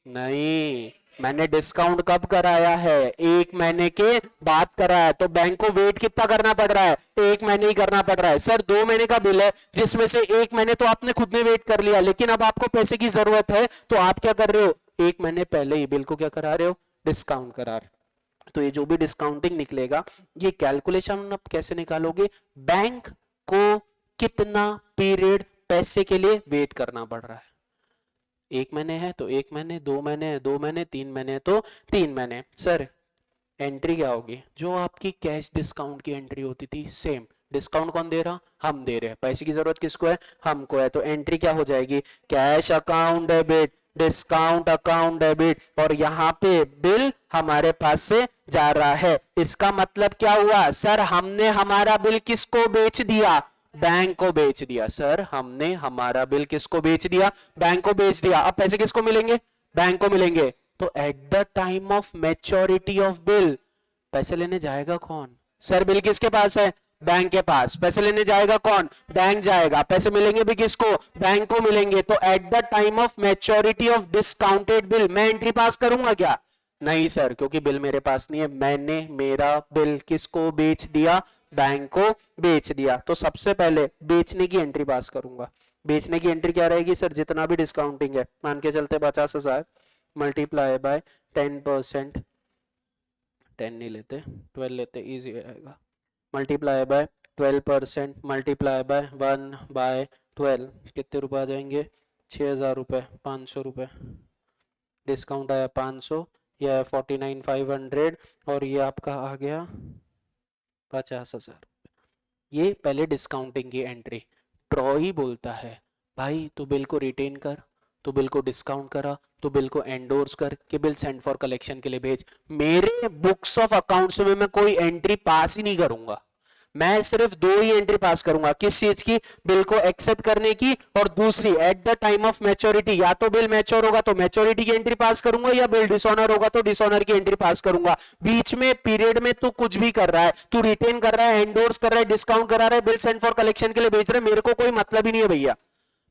नहीं, मैंने डिस्काउंट कब कराया है? 1 महीने के बाद कराया। तो बैंक को वेट कितना करना पड़ रहा है? 1 महीने ही करना पड़ रहा है। सर 2 महीने का बिल है जिसमें से 1 महीने तो आपने खुद ने वेट कर लिया, लेकिन अब आपको पैसे की जरूरत है तो आप क्या कर रहे हो? 1 महीने पहले ही बिल को क्या करा रहे हो? डिस्काउंट करा रहे हो। तो ये जो भी डिस्काउंटिंग निकलेगा, ये कैलकुलेशन आप कैसे निकालोगे? बैंक को कितना पीरियड पैसे के लिए वेट करना पड़ रहा है। 1 महीने है तो 1 महीने, 2 महीने है 2 महीने, 3 महीने है तो 3 महीने। सर एंट्री क्या होगी? जो आपकी कैश डिस्काउंट की एंट्री होती थी सेम। डिस्काउंट कौन दे रहा? हम दे रहे हैं। पैसे की जरूरत किसको है? हमको है। तो एंट्री क्या हो जाएगी? Cash account debit, discount account debit, और यहाँ पे बिल हमारे पास से जा रहा है। इसका मतलब क्या हुआ? सर हमने हमारा बिल किसको बेच दिया? बैंक को बेच दिया। सर हमने हमारा बिल किसको बेच दिया? बैंक को बेच दिया। अब पैसे किसको मिलेंगे? बैंक को मिलेंगे। तो eight the time of maturity of bill पैसे लेने जाएगा कौन? सर बिल किसके पास है? बैंक के पास। पैसे लेने जाएगा कौन? बैंक जाएगा। पैसे मिलेंगे भी किसको? बैंक को मिलेंगे। तो eight the time of maturity of discounted bill मैं एंट्री पास करूंगा क्या? नहीं सर, क्योंकि बिल मेरे पास नहीं है। मैंने मेरा बिल किसको बेच दिया? बैंक को बेच दिया। तो सबसे पहले बेचने की एंट्री पास करूंगा। बेचने की एंट्री क्या रहेगी? सर जितना भी डिस्काउंटिंग है, मान के चलते 50,000 मल्टीप्लाई बाय 10%, 10 नहीं लेते 12 लेते, इजी रहेगा। मल्टीप्लाई बाय 12% मल्टीप्लाई बाय 1/12, कितने रुपए आ जाएंगे? 6,000 रुपए, 500 रुपए। डिस्काउंट आया 500, यह 49,500, और ये आपका आ गया 50,000। ये पहले डिस्काउंटिंग की एंट्री। ट्रॉई बोलता है भाई तू बिल को रिटेन कर, तू बिल को डिस्काउंट करा, तू बिल को एंडोर्स कर कि बिल सेंड फॉर कलेक्शन के लिए भेज। मेरे बुक्स ऑफ अकाउंट्स में मैं कोई एंट्री पास ही नहीं करूंगा। मैं सिर्फ 2 ही एंट्री पास करूंगा। किस चीज की? बिल को एक्सेप्ट करने की, और दूसरी eight the time of maturity. या तो बिल मैच्योर होगा तो मैच्योरिटी की एंट्री पास करूंगा, या बिल डिसऑनर होगा तो डिसऑनर की एंट्री पास करूंगा। बीच में पीरियड में तू कुछ भी कर रहा है, तू रिटेन कर रहा है, एंडोर्स कर रहा है, डिस्काउंट करा रहा है, बिल सेंड फॉर कलेक्शन के लिए भेज रहा है, मेरे को कोई मतलब ही नहीं है भैया।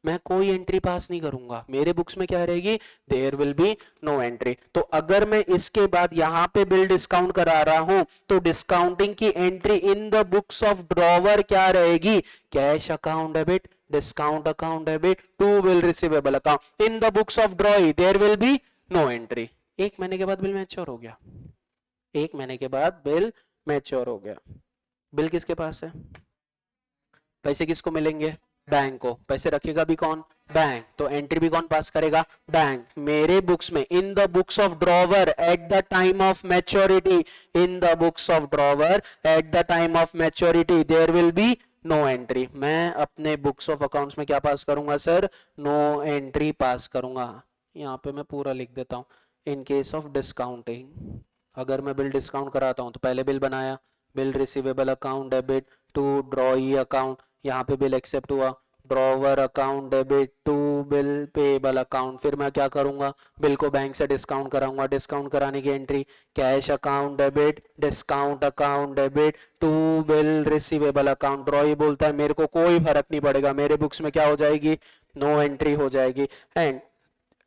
मैं कोई एंट्री पास नहीं करूंगा। मेरे बुक्स में क्या रहेगी? There will be no entry. तो अगर मैं इसके बाद यहां पे बिल डिस्काउंट करा रहा हूं तो डिस्काउंटिंग की entry in the books of drawer क्या रहेगी? Cash account debit, discount account debit, to bill receivable account. In the books of drawee there will be no entry. 1 महीने के बाद बिल मैच्योर हो गया। 1 महीने के बाद बिल मैच्योर हो गया। बिल किसके पास है? पैसे किसको मिलेंगे? बैंक को। पैसे रखेगा भी कौन? बैंक, तो एंट्री भी कौन पास करेगा? बैंक। मेरे बुक्स में in the books of drawer at the time of maturity, in the books of drawer at the time of maturity there will be no entry. मैं अपने बुक्स ऑफ अकाउंट्स में क्या पास करूंगा सर? नो एंट्री पास करूंगा। यहाँ पे मैं पूरा लिख देता हूँ। इन केस ऑफ डिस्काउंटिंग, अगर मैं बिल डिस्काउंट कराता हूँ तो पहले बिल बनाया, bill receivable account debit to drawee account, यहाँ पे बिल एक्सेप्ट हुआ, drawer account debit to bill payable account. फिर मैं क्या करूंगा? बिल को बैंक से डिस्काउंट कराऊंगा, डिस्काउंट कराने की entry cash account debit discount account debit to bill receivable account. Drawee बोलता है मेरे को कोई फर्क नहीं पड़ेगा, मेरे बुक्स में क्या हो जाएगी? नो एंट्री हो जाएगी। And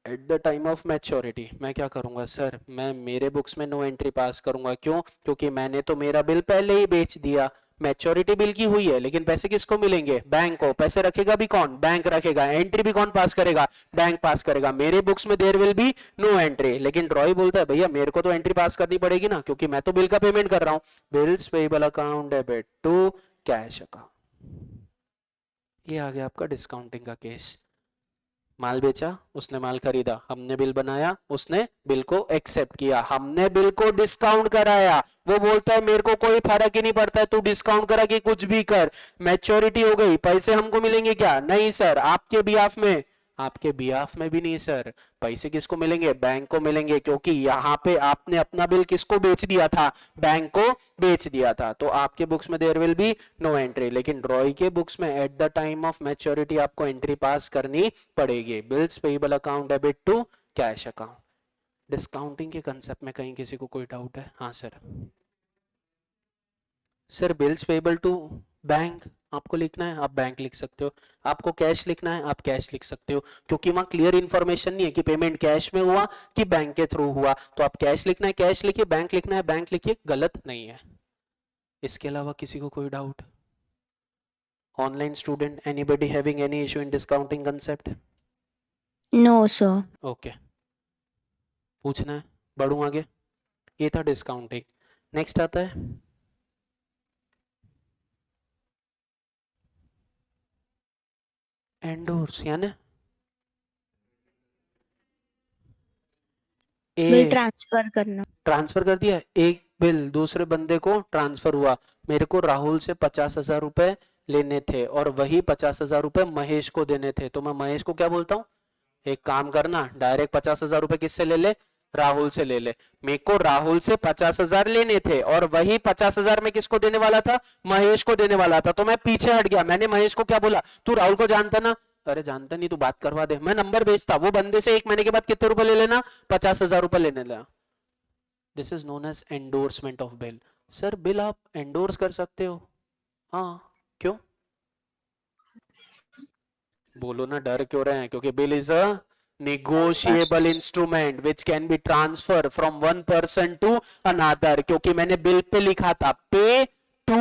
eight the time of maturity मैं क्या करूंगा सर? मैं मेरे बुक्स में नो एंट्री पास करूंगा। क्यों? क्योंकि मैंने तो मेरा बिल पहले ही बेच दिया, मैच्योरिटी बिल की हुई है, लेकिन पैसे किसको मिलेंगे? बैंक को। पैसे रखेगा भी कौन? बैंक रखेगा। एंट्री भी कौन पास करेगा? बैंक पास करेगा। मेरे बुक्स में there will be no entry, लेकिन ड्रॉई बोलता है भैया मेरे को तो एंट्री पास करनी पड़ेगी ना, क्योंकि मैं तो बिल का पेमेंट कर रहा हूं। Bills payable account debit to cash account. ये आ गया आपका डिस्काउंटिंग का केस। माल बेचा, उसने माल खरीदा, हमने बिल बनाया, उसने बिल को एक्सेप्ट किया, हमने बिल को डिस्काउंट कराया। वो बोलता है मेरे को कोई फर्क ही नहीं पड़ता है, तू डिस्काउंट करा कि कुछ भी कर, मैच्योरिटी हो गई, पैसे हमको मिलेंगे क्या? नहीं सर, आपके बिहाफ में, आपके बिहाफ में भी नहीं सर। पैसे किसको मिलेंगे? बैंक को मिलेंगे, क्योंकि यहाँ पे आपने अपना बिल किसको बेच दिया था? बैंक को बेच दिया था। तो आपके बुक्स में there will be no entry, लेकिन ड्रॉई के बुक्स में at the time of maturity आपको एंट्री पास करनी पड़ेगी। Bills payable account debit to cash account. Discounting के कंसेप्ट में कहीं किसी को कोई डाउट है? हाँ sir. Sir bills payable to bank आपको लिखना है, आप बैंक लिख सकते हो। आपको कैश लिखना है, आप कैश लिख सकते हो, क्योंकि वहां क्लियर इंफॉर्मेशन नहीं है कि पेमेंट कैश में हुआ कि बैंक के थ्रू हुआ। तो आप कैश लिखना है कैश लिखिए, बैंक लिखना है बैंक लिखिए, गलत नहीं है। इसके अलावा किसी को कोई doubt? Online student, anybody having any issue in discounting concept? No, sir. Okay, पूछना है? बढ़ूं आगे? ये था डिस्काउंटिंग। नेक्स्ट आता है एंडोर्स, यानी बिल ट्रांसफर करना। ट्रांसफर कर दिया, एक बिल दूसरे बंदे को ट्रांसफर हुआ। मेरे को राहुल से 50,000 रुपए लेने थे और वही 50,000 रुपए महेश को देने थे, तो मैं महेश को क्या बोलता हूँ? एक काम करना, डायरेक्ट 50,000 रुपए किससे ले ले? राहुल से ले ले। मेरे को राहुल से 50,000 लेने थे और वही 50,000 में किसको देने वाला था? महेश को देने वाला था। तो मैं पीछे हट गया, मैंने महेश को क्या बोला? तू राहुल को जानता ना? अरे जानता नहीं, तू बात करवा दे। मैं नंबर भेजता, वो बंदे से 1 महीने के बाद कितने रुपए ले लेना? 50,000 रुपए लेने लेना। This is known as endorsement of bill. Sir bill आप एंडोर्स कर सकते हो? हाँ, क्यों? बोलो ना, डर क्यों रहे हैं? क्योंकि bill is a negotiable instrument which can be transferred from one person to another। क्योंकि मैंने बिल पे लिखा था पे टू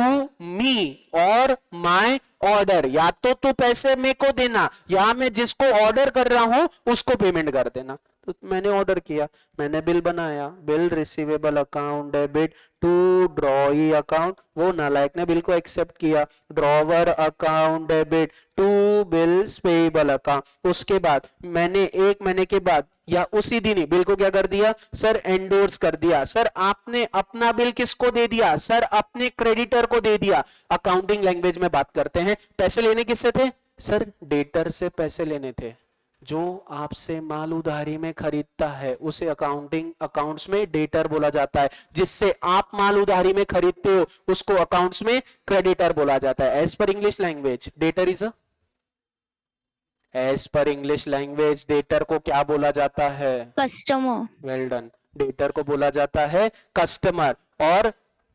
मी और माय ऑर्डर, या तो तू पैसे मेरे को देना या मैं जिसको ऑर्डर कर रहा हूं उसको पेमेंट कर देना। तो मैंने ऑर्डर किया, मैंने बिल बनाया, bill receivable account debit to drawee account, वो नालायक ने बिल को एक्सेप्ट किया, drawer account debit to bills payable account. उसके बाद मैंने 1 महीने के बाद या उसी दिन ही बिल को क्या कर दिया सर? एंडोर्स कर दिया। सर आपने अपना बिल किसको दे दिया? सर अपने क्रेडिटर को दे दिया। अकाउंटिंग लैंग्वेज में बात करते हैं, पैसे लेने किससे थे? सर डेटर से पैसे लेने थे। जो आपसे माल उधारी में खरीदता है उसे अकाउंटिंग अकाउंट्स में डेटर बोला जाता है, जिससे आप माल उधारी में खरीदते हो उसको अकाउंट्स में क्रेडिटर बोला जाता है। As per English language debtor is as per English language debtor को क्या बोला जाता है? कस्टमर। Well done. डेटर को बोला जाता है कस्टमर और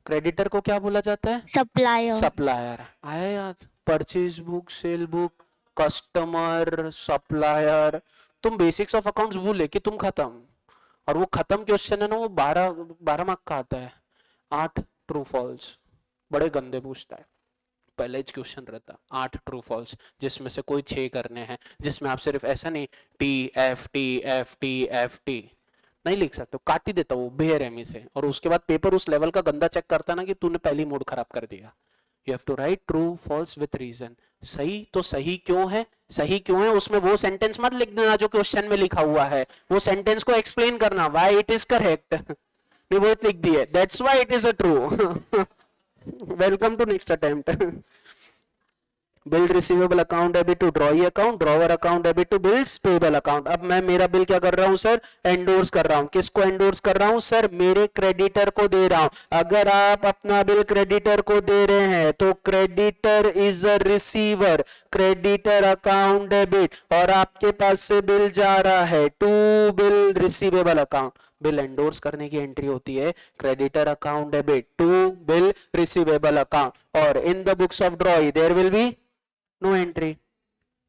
क्रेडिटर को क्या बोला जाता है? सप्लायर। सप्लायर। आया याद? Purchase book, cell book, customer, supplier. तुम बेसिक्स ऑफ अकाउंट्स भूले कि तुम खत्म। और वो खत्म क्वेश्चन है ना, वो 12 मार्क का आता है। 8 ट्रू फॉल्स, बड़े गंदे पूछता है। पहले ही क्वेश्चन रहता 8 ट्रू फॉल्स, जिसमें से कोई 6 करने हैं, जिसमें आप सिर्फ ऐसा नहीं T F T F T F T नहीं लिख सकते, काट ही देता वो बेरहमी से। और उसके बाद पेपर उस लेवल का गंदा चेक करता ना कि तूने पहली मूड खराब कर दिया। You have to write true false with reason. सही तो सही क्यों है, सही क्यों है, उसमें वो सेंटेंस मत लिख देना जो क्वेश्चन में लिखा हुआ है, वो सेंटेंस को एक्सप्लेन करना, व्हाई इट इज करेक्ट। नहीं वो लिख दिए, that's why it is a true. Welcome to next attempt. Bill receivable account debit to drawee account, drawer account debit to bills payable account. अब मैं मेरा बिल क्या कर रहा हूं सर, एंडोर्स कर रहा हूं। किसको एंडोर्स कर रहा हूं सर, मेरे क्रेडिटर को दे रहा हूं। अगर आप अपना बिल क्रेडिटर को दे रहे हैं तो creditor is a receiver, creditor account debit, और आपके पास से बिल जा रहा है to bill receivable account. Bill endorse करने की एंट्री होती है creditor account debit to bill receivable account, और in the books of drawee there will be no entry.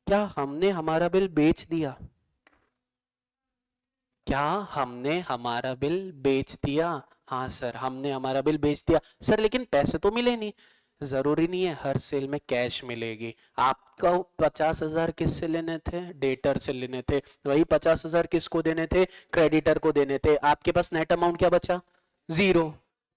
क्या हमने हमारा बिल बेच दिया, क्या हमने हमारा बिल बेच दिया? हाँ सर हमने हमारा बिल बेच दिया। सर लेकिन पैसे तो मिले नहीं। जरूरी नहीं है हर सेल में कैश मिलेगी। आपको 50,000 किससे लेने थे, डेटर से लेने थे, वही 50,000 किसको देने थे, क्रेडिटर को देने थे। आपके पास नेट अमाउंट क्या बचा, जीरो।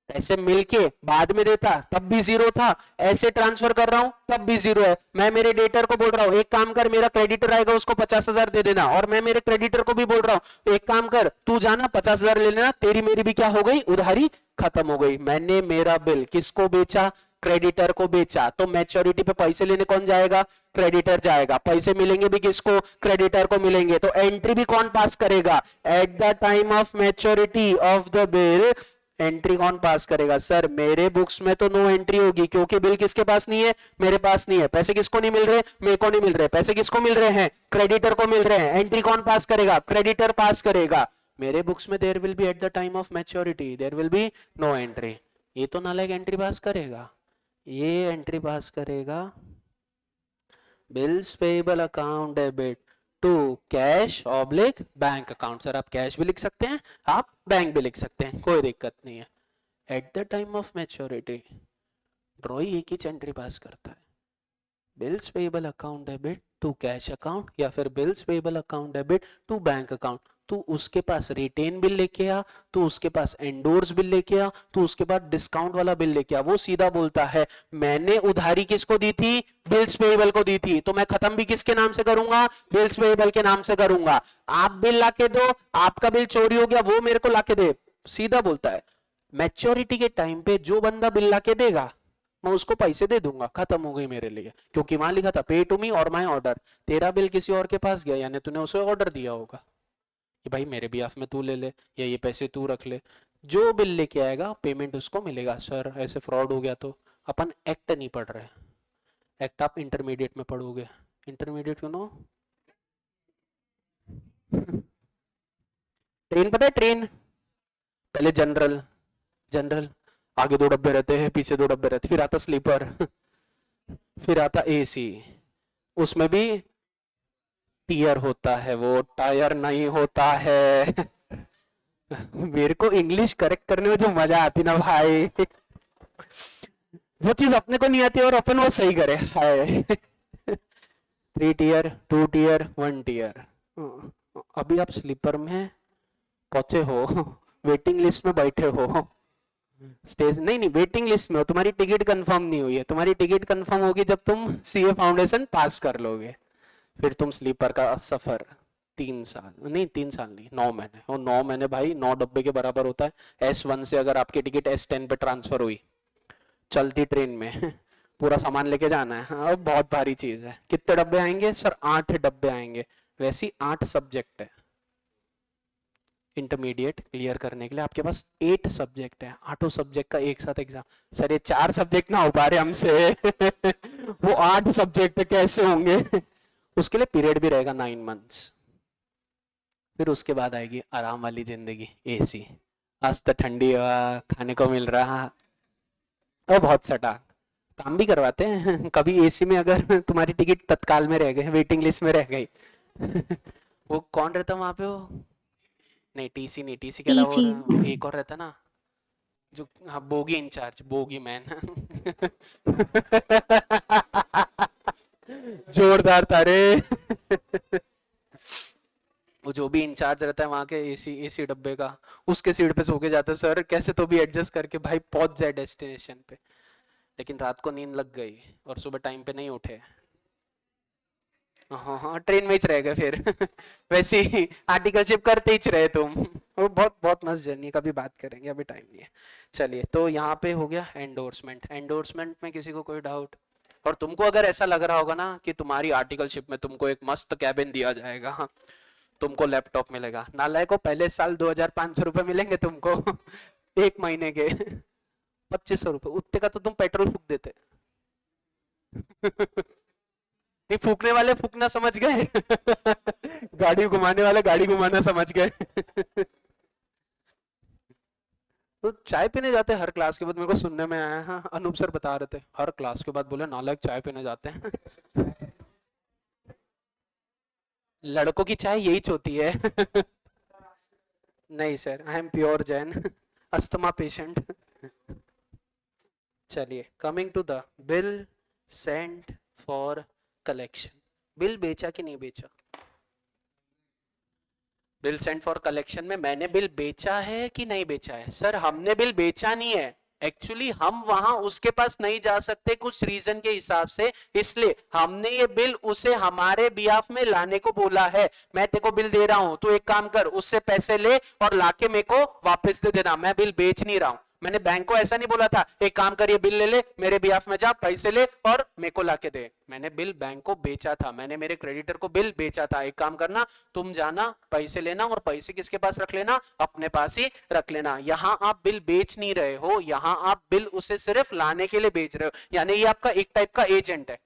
ऐसे मिलके बाद में देता तब भी जीरो था, ऐसे ट्रांसफर कर रहा हूं तब भी जीरो है। मैं मेरे डेटर को बोल रहा हूं एक काम कर, मेरा क्रेडिटर आएगा उसको 50,000 दे देना, और मैं मेरे क्रेडिटर को भी बोल रहा हूं एक काम कर तू जाना 50,000 ले लेना, तेरी मेरी भी क्या हो गई, उधारी खत्म हो गई। मैंने मेरा बिल किसको बेचा, क्रेडिटर को बेचा। तो मैच्योरिटी पे पैसे लेने कौन जाएगा, क्रेडिटर जाएगा। पैसे मिलेंगे भी किसको, क्रेडिटर को मिलेंगे। तो एंट्री भी कौन पास करेगा, eight the time of maturity of the bill entry कौन पास करेगा। सर मेरे बुक्स में तो नो एंट्री होगी क्योंकि बिल किसके पास नहीं है, मेरे पास नहीं है। पैसे किसको नहीं मिल रहे, मेरे को नहीं मिल रहे। पैसे किसको मिल रहे हैं, क्रेडिटर को मिल रहे हैं। एंट्री कौन पास करेगा, क्रेडिटर पास करेगा। मेरे बुक्स में there will be at the time of maturity there will be no entry. ये तो नालायक एंट्री पास करेगा, ये एंट्री पास करेगा bills payable account debit to cash oblique bank account. Sir आप कैश भी लिख सकते हैं, आप बैंक भी लिख सकते हैं, कोई दिक्कत नहीं है। At the time of maturity drawee एक ही एंट्री पास करता है, bills payable account debit to cash account या फिर bills payable account debit to bank account. तू उसके पास रिटेन बिल लेके आ, तू उसके पास एंडोर्स बिल लेके आ, तू उसके बाद डिस्काउंट वाला बिल लेके आ। वो सीधा बोलता है मैंने उधारी किसको दी थी, बिल्स पेएबल को दी थी, तो मैं खत्म भी किसके नाम से करूंगा, बिल्स पेएबल के नाम से करूंगा। आप बिल लाके दो, आपका बिल चोरी हो गया वो मेरे को लाके दे, सीधा बोलता है। मैच्योरिटी के टाइम पे जो बंदा बिल लाके देगा मैं उसको पैसे दे दूंगा, खत्म हो गई मेरे लिए, क्योंकि वहां लिखा था पे टू मी और माय ऑर्डर। तेरा बिल किसी और के पास गया यानी तूने उसे ऑर्डर दिया होगा कि भाई मेरे बिहाफ में तू ले ले या ये पैसे तू रख ले। जो बिल लेके आएगा पेमेंट उसको मिलेगा। सर ऐसे फ्रॉड हो गया तो अपन एक्ट नहीं पढ़ रहे, एक्ट आप इंटरमीडिएट में पढ़ोगे। इंटरमीडिएट क्यों नो ट्रेन पता है, ट्रेन पहले जनरल, जनरल आगे 2 डब्बे रहते हैं पीछे 2 डब्बे रहते, फिर आता स्लीपर, फिर आता एसी, उसमें भी टीयर होता है, वो टायर नहीं होता है। मेरे को इंग्लिश करेक्ट करने में जो मजा आती ना भाई, जो चीज अपने को नहीं आती और अपन वो सही करे, हाय। 3 टीयर 2 टीयर 1 टीयर। अभी आप स्लीपर में पहुंचे हो, वेटिंग लिस्ट में बैठे हो, स्टेज नहीं वेटिंग लिस्ट में हो, तुम्हारी टिकट कंफर्म नहीं हुई है। तुम्हारी टिकट कंफर्म होगी जब तुम सीए फाउंडेशन पास कर लोगे, फिर तुम स्लीपर का सफर 3 साल नहीं 3 साल नहीं 9 महीने, और 9 महीने भाई 9 डब्बे के बराबर होता है। S1 से अगर आपकी टिकट S10 पे ट्रांसफर हुई चलती ट्रेन में, पूरा सामान लेके जाना है, हाँ, बहुत भारी चीज है। कितने डब्बे आएंगे सर, 8 डब्बे आएंगे। वैसी 8 सब्जेक्ट है इंटरमीडिएट क्लियर करने के लिए, आपके पास 8 सब्जेक्ट है, 8 सब्जेक्ट का एक साथ एग्जाम। सर ये 4 सब्जेक्ट ना हो पा रहे हमसे, वो 8 सब्जेक्ट कैसे होंगे। उसके लिए पीरियड भी रहेगा 9 मंथ्स। फिर उसके बाद आएगी आराम वाली जिंदगी, एसी, आज तो ठंडी हवा खाने को मिल रहा और बहुत सटा, काम भी करवाते हैं। कभी एसी में अगर तुम्हारी टिकट तत्काल में रह गई, वेटिंग लिस्ट में रह गई, वो कौन रहता वहां पे, वो नहीं टीसी नहीं, टीसी के अलावा एक और रहता ना जो, हाँ बोगी इंचार्ज, बोगी मैन। जोरदार था रे। वो जो भी इंचार्ज रहता है वहां के एसी डब्बे का, उसके सीट पे सो के जाता है। सर कैसे तो भी एडजस्ट करके भाई पहुंच जाए डेस्टिनेशन पे। लेकिन रात को नींद लग गई और सुबह टाइम पे नहीं उठे, हाँ हाँ ट्रेन में ही रह गए फिर वैसे ही आर्टिकलशिप करते ही रहे तुम। वो बहुत बहुत मस्त जर्नी, कभी बात करेंगे, अभी टाइम नहीं है। चलिए, तो यहाँ पे हो गया एंडोर्समेंट। एंडोर्समेंट में किसी को कोई डाउट? और तुमको अगर ऐसा लग रहा होगा ना कि तुम्हारी आर्टिकलशिप में तुमको एक मस्त कैबिन दिया जाएगा, तुमको लैपटॉप मिलेगा, नालायक को पहले साल 2,500 रुपए मिलेंगे तुमको एक महीने के 2,500 रुपए, उतने का तो तुम पेट्रोल फूक देते नहीं, फूकने वाले फूकना समझ गए गाड़ी घुमाने वाले गाड़ी घुमाना समझ गए तो चाय पीने जाते हैं हर क्लास के बाद, मेरे को सुनने में आया। हाँ, अनूप सर बता रहे थे हर क्लास के बाद, बोले नालायक चाय पीने जाते हैं लड़कों की चाय यही होती है नहीं sir, I am pure Jain asthma patient चलिए, coming to the bill sent for collection. Bill बेचा कि नहीं बेचा? बिल सेंड फॉर कलेक्शन में मैंने बिल बेचा है कि नहीं बेचा है? सर हमने बिल बेचा नहीं है, एक्चुअली हम वहां उसके पास नहीं जा सकते कुछ रीजन के हिसाब से, इसलिए हमने ये बिल उसे हमारे बिहाफ में लाने को बोला है। मैं तेरे को बिल दे रहा हूं, तू एक काम कर, उससे पैसे ले और लाके मेरे को वापस दे देना, मैं बिल बेच नहीं रहा हूं। मैंने बैंक को ऐसा नहीं बोला था एक काम कर ये बिल ले ले, मेरे बिहाफ में जा, पैसे ले और मेरे को लाके दे। मैंने बिल बैंक को बेचा था, मैंने मेरे क्रेडिटर को बिल बेचा था, एक काम करना तुम जाना पैसे लेना और पैसे किसके पास रख लेना? अपने पास ही रख लेना। यहां आप बिल बेच नहीं रहे हो, यहां आप बिल उसे सिर्फ लाने के लिए बेच रहे हो, यानी ये आपका एक टाइप का एजेंट है।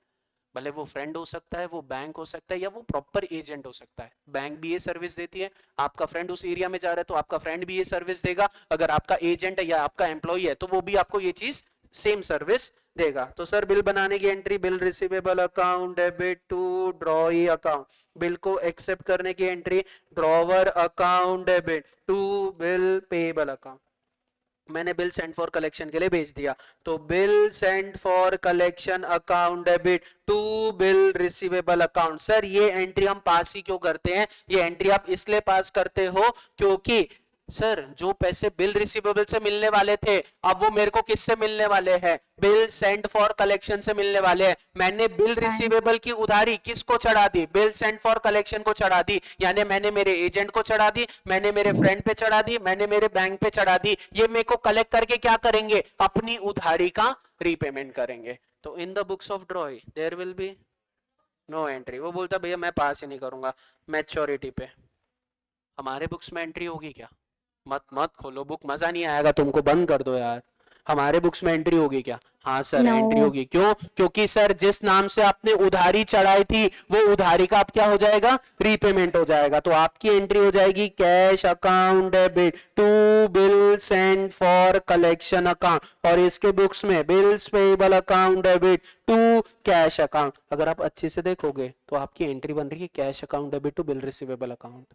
भले वो फ्रेंड हो सकता है, वो बैंक हो सकता है, या वो प्रॉपर एजेंट हो सकता है। बैंक भी ये सर्विस देती है, आपका फ्रेंड उस एरिया में जा रहा है तो आपका फ्रेंड भी ये सर्विस देगा, अगर आपका एजेंट है या आपका एम्प्लॉय है तो वो भी आपको ये चीज सेम सर्विस देगा। तो सर बिल बनाने की entry, bill receivable account, debit to drawee account. Bill को एक्सेप्ट करने की entry, drawer account debit to bill payable account. मैंने बिल सेंड फॉर कलेक्शन के लिए भेज दिया, तो bill send for collection account debit to bill receivable account. Sir ये एंट्री हम पास ही क्यों करते हैं? ये एंट्री आप इसलिए पास करते हो क्योंकि सर जो पैसे बिल रिसीवेबल से मिलने वाले थे, अब वो मेरे को किससे मिलने वाले हैं? बिल सेंड फॉर कलेक्शन से मिलने वाले हैं। मैंने बिल रिसीवेबल की उधारी किसको चढ़ा दी? बिल सेंड फॉर कलेक्शन को चढ़ा दी, यानी मैंने मेरे एजेंट को चढ़ा दी, मैंने मेरे फ्रेंड पे चढ़ा दी, मैंने मेरे बैंक पे चढ़ा दी। ये मेरे को कलेक्ट करके क्या करेंगे? अपनी उधारी का रीपेमेंट करेंगे। तो in the books of drawee there will be no entry. वो बोलता भैया मैं पास ही नहीं करूंगा मैच्योरिटी पे। हमारे बुक्स में एंट्री होगी क्या? मत मत खोलो बुक, मजा नहीं आएगा तुमको, बंद कर दो यार। हमारे बुक्स में एंट्री होगी क्या? हाँ सर No. एंट्री होगी। क्यों? क्योंकि सर जिस नाम से आपने उधारी चढ़ाई थी वो उधारी का आप क्या हो जाएगा? रीपेमेंट हो जाएगा। तो आपकी एंट्री हो जाएगी cash account debit to bill send for collection account, और इसके बुक्स में bills payable account debit to cash account. अगर आप अच्छे से देखोगे तो आपकी एंट्री बन रही है cash account debit to bill receivable account.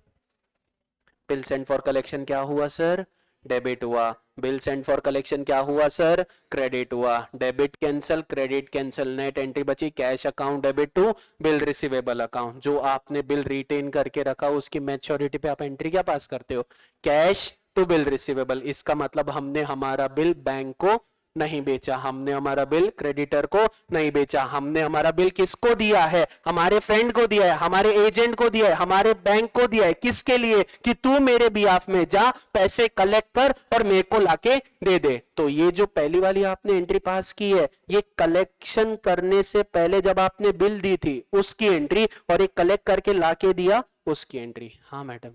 Bill send for collection क्या हुआ सर? डेबिट हुआ। बिल सेंड फॉर कलेक्शन क्या हुआ सर? क्रेडिट हुआ। Debit cancel, credit cancel, net entry बची cash account debit to bill receivable account. जो आपने bill retain करके रखा उसकी मैच्योरिटी पे आप एंट्री क्या पास करते हो? Cash to bill receivable. इसका मतलब हमने हमारा बिल बैंक को नहीं बेचा, हमने हमारा बिल क्रेडिटर को नहीं बेचा, हमने हमारा बिल किसको दिया है? हमारे फ्रेंड को दिया है, हमारे एजेंट को दिया है, हमारे बैंक को दिया है। किसके लिए? कि तू मेरे बिहाफ में जा, पैसे कलेक्ट कर और मेरे को लाके दे दे। तो ये जो पहली वाली आपने एंट्री पास की है, ये कलेक्शन करने से पहले जब आपने बिल दी थी उसकी एंट्री, और ये कलेक्ट करके लाके दिया उसकी एंट्री। हाँ मैडम,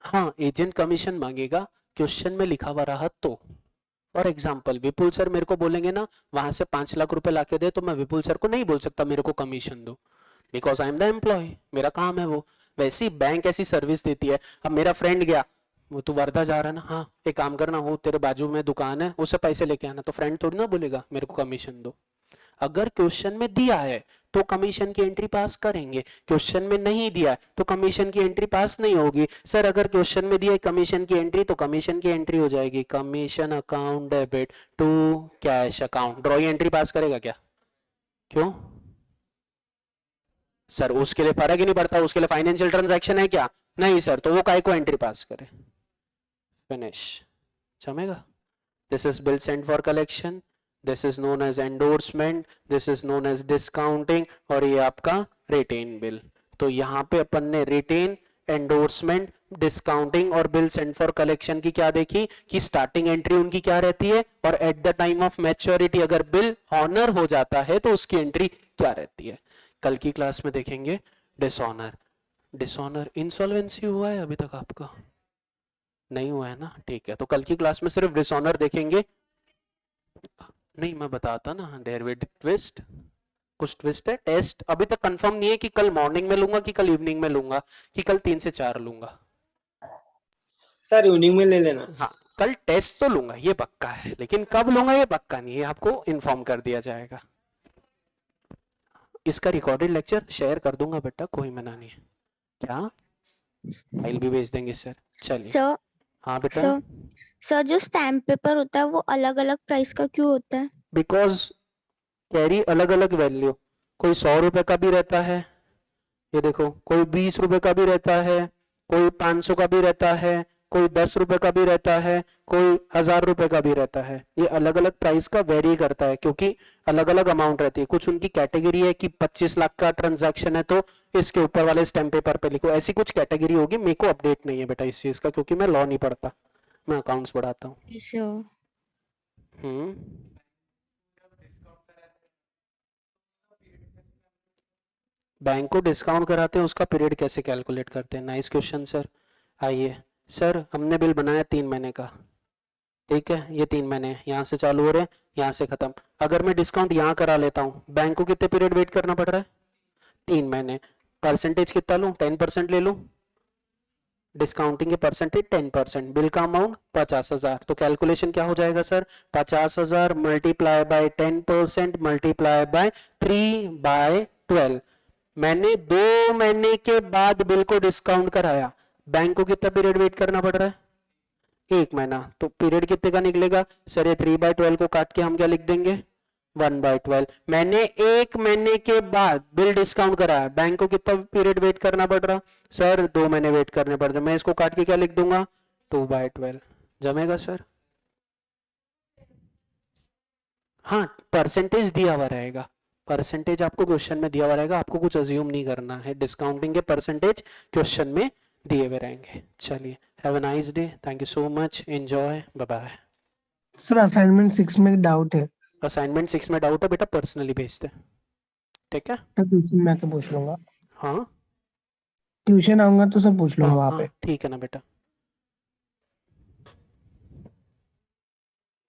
हाँ एजेंट कमीशन मांगेगा, क्वेश्चन में लिखा हुआ रहा तो। फॉर एग्जाम्पल विपुल सर मेरे को बोलेंगे ना वहां से 5 लाख रुपए लाके दे, तो मैं विपुल सर को नहीं बोल सकता मेरे को कमीशन दो, because I am the employee, मेरा काम है वो। वैसे ही बैंक ऐसी सर्विस देती है। अब मेरा फ्रेंड गया, वो तू वर्धा जा रहा ना, हाँ एक काम करना, हो तेरे बाजू में दुकान है, उससे पैसे लेके आना, तो फ्रेंड थोड़ी ना बोलेगा मेरे को कमीशन दो। अगर क्वेश्चन में दिया है तो कमीशन की एंट्री पास करेंगे, क्वेश्चन में नहीं दिया है तो कमीशन की एंट्री पास नहीं होगी। सर अगर क्वेश्चन में दिया है कमीशन की एंट्री, तो कमीशन की एंट्री हो जाएगी commission account debit to cash account. Drawee entry pass करेगा क्या? क्यों सर? उसके लिए फर्क ही नहीं पड़ता, उसके लिए फाइनेंशियल ट्रांजैक्शन है क्या? नहीं सर, तो वो काय को एंट्री पास करे। फिनिश। जमेगा? This is bill sent for collection, this is known as endorsement, this is known as discounting, और ये आपका रिटेन बिल। तो यहाँ पे अपन ने रिटेन, एंडोर्समेंट, डिस्काउंटिंग और बिल सेंट फॉर कलेक्शन की क्या देखी कि स्टार्टिंग एंट्री उनकी क्या रहती है, और eight the time of maturity अगर बिल ऑनर हो जाता है तो उसकी एंट्री क्या रहती है। कल की क्लास में देखेंगे डिसऑनर। डिसऑनर इंसॉल्वेंसी हुआ है अभी तक आपका? नहीं हुआ है ना, ठीक है। तो कल की क्लास में सिर्फ डिसऑनर देखेंगे। नहीं, मैं बताता ना, डेरिवेटिव ट्विस्ट, कुछ ट्विस्ट है, टेस्ट अभी तक कंफर्म नहीं है कि कल मॉर्निंग में लूंगा कि कल इवनिंग में लूंगा कि कल 3 से 4 लूंगा। सर इवनिंग में ले लेना। हाँ, कल टेस्ट तो लूंगा ये पक्का है, लेकिन कब लूंगा ये पक्का नहीं है, आपको इन्फॉर्म कर दिया जाएगा। इसका रिकॉर्डेड लेक्चर शेयर कर दूंगा बेटा, कोई मना नहीं है। क्या फाइल भी भेज देंगे सर? चलिए। सर हाँ बेटा। सर सर जो स्टैम्प पेपर होता है वो अलग अलग प्राइस का क्यों होता है? बिकॉज कैरी अलग अलग वैल्यू, कोई 100 रुपए का भी रहता है, ये देखो, कोई 20 रुपए का भी रहता है, कोई 500 का भी रहता है, कोई 10 रुपए का भी रहता है, कोई 1000 रुपए का भी रहता है। ये अलग अलग प्राइस का वेरी करता है क्योंकि अलग अलग अमाउंट रहती है। कुछ उनकी कैटेगरी है कि 25 लाख का ट्रांजैक्शन है तो इसके ऊपर वाले स्टैम्प पेपर पे लिखो, ऐसी कुछ कैटेगरी होगी। मेरे को अपडेट नहीं है बेटा इस चीज का, क्योंकि मैं लॉ नहीं पढ़ता, मैं अकाउंट्स पढ़ाता हूँ। सर बैंक को डिस्काउंट कराते हैं, उसका पीरियड कैसे कैलकुलेट करते हैं? Nice question sir. आइए सर, हमने बिल बनाया 3 महीने का, ठीक है, ये 3 महीने यहाँ से चालू हो रहे हैं, यहाँ से खत्म। अगर मैं डिस्काउंट यहाँ करा लेता हूँ, बैंक को कितने पीरियड वेट करना पड़ रहा है? 3 महीने। परसेंटेज कितना लूँ? 10% ले लूँ, डिस्काउंटिंग के परसेंटेज 10%, बिल का अमाउंट 50,000। तो कैलकुलेशन क्या हो जाएगा sir? 50,000 multiply by 10% multiply by 3/12। मैंने 2 महीने के बाद बिल को डिस्काउंट कराया, बैंक को कितना पीरियड वेट करना पड़ रहा है? 1 महीना। तो पीरियड कितने का निकलेगा सर? ये 3/12 को काट के हम क्या लिख देंगे? 1/12। मैंने 1 महीने के बाद बिल डिस्काउंट कराया, बैंक को कितना पीरियड वेट करना पड़ रहा सर? 2 महीने वेट करने पड़ रहे। मैं इसको काट के क्या लिख दूंगा? 2/12। जमेगा सर? हाँ, परसेंटेज दिया हुआ रहेगा, परसेंटेज आपको क्वेश्चन में दिया हुआ रहेगा, आपको कुछ अज्यूम नहीं करना है। डिस्काउंटिंग के परसेंटेज क्वेश्चन में दिए हुए रहेंगे। चलिए, have a nice day, thank you so much, enjoy, bye bye. Sir assignment 6 में डाउट है, असाइनमेंट 6 में डाउट है बेटा, पर्सनली भेजते, ठीक है? तो ट्यूशन में आके पूछ लूंगा। हाँ ट्यूशन आऊंगा तो सब पूछ लूंगा हाँ वहाँ हाँ, पे। ठीक है ना बेटा।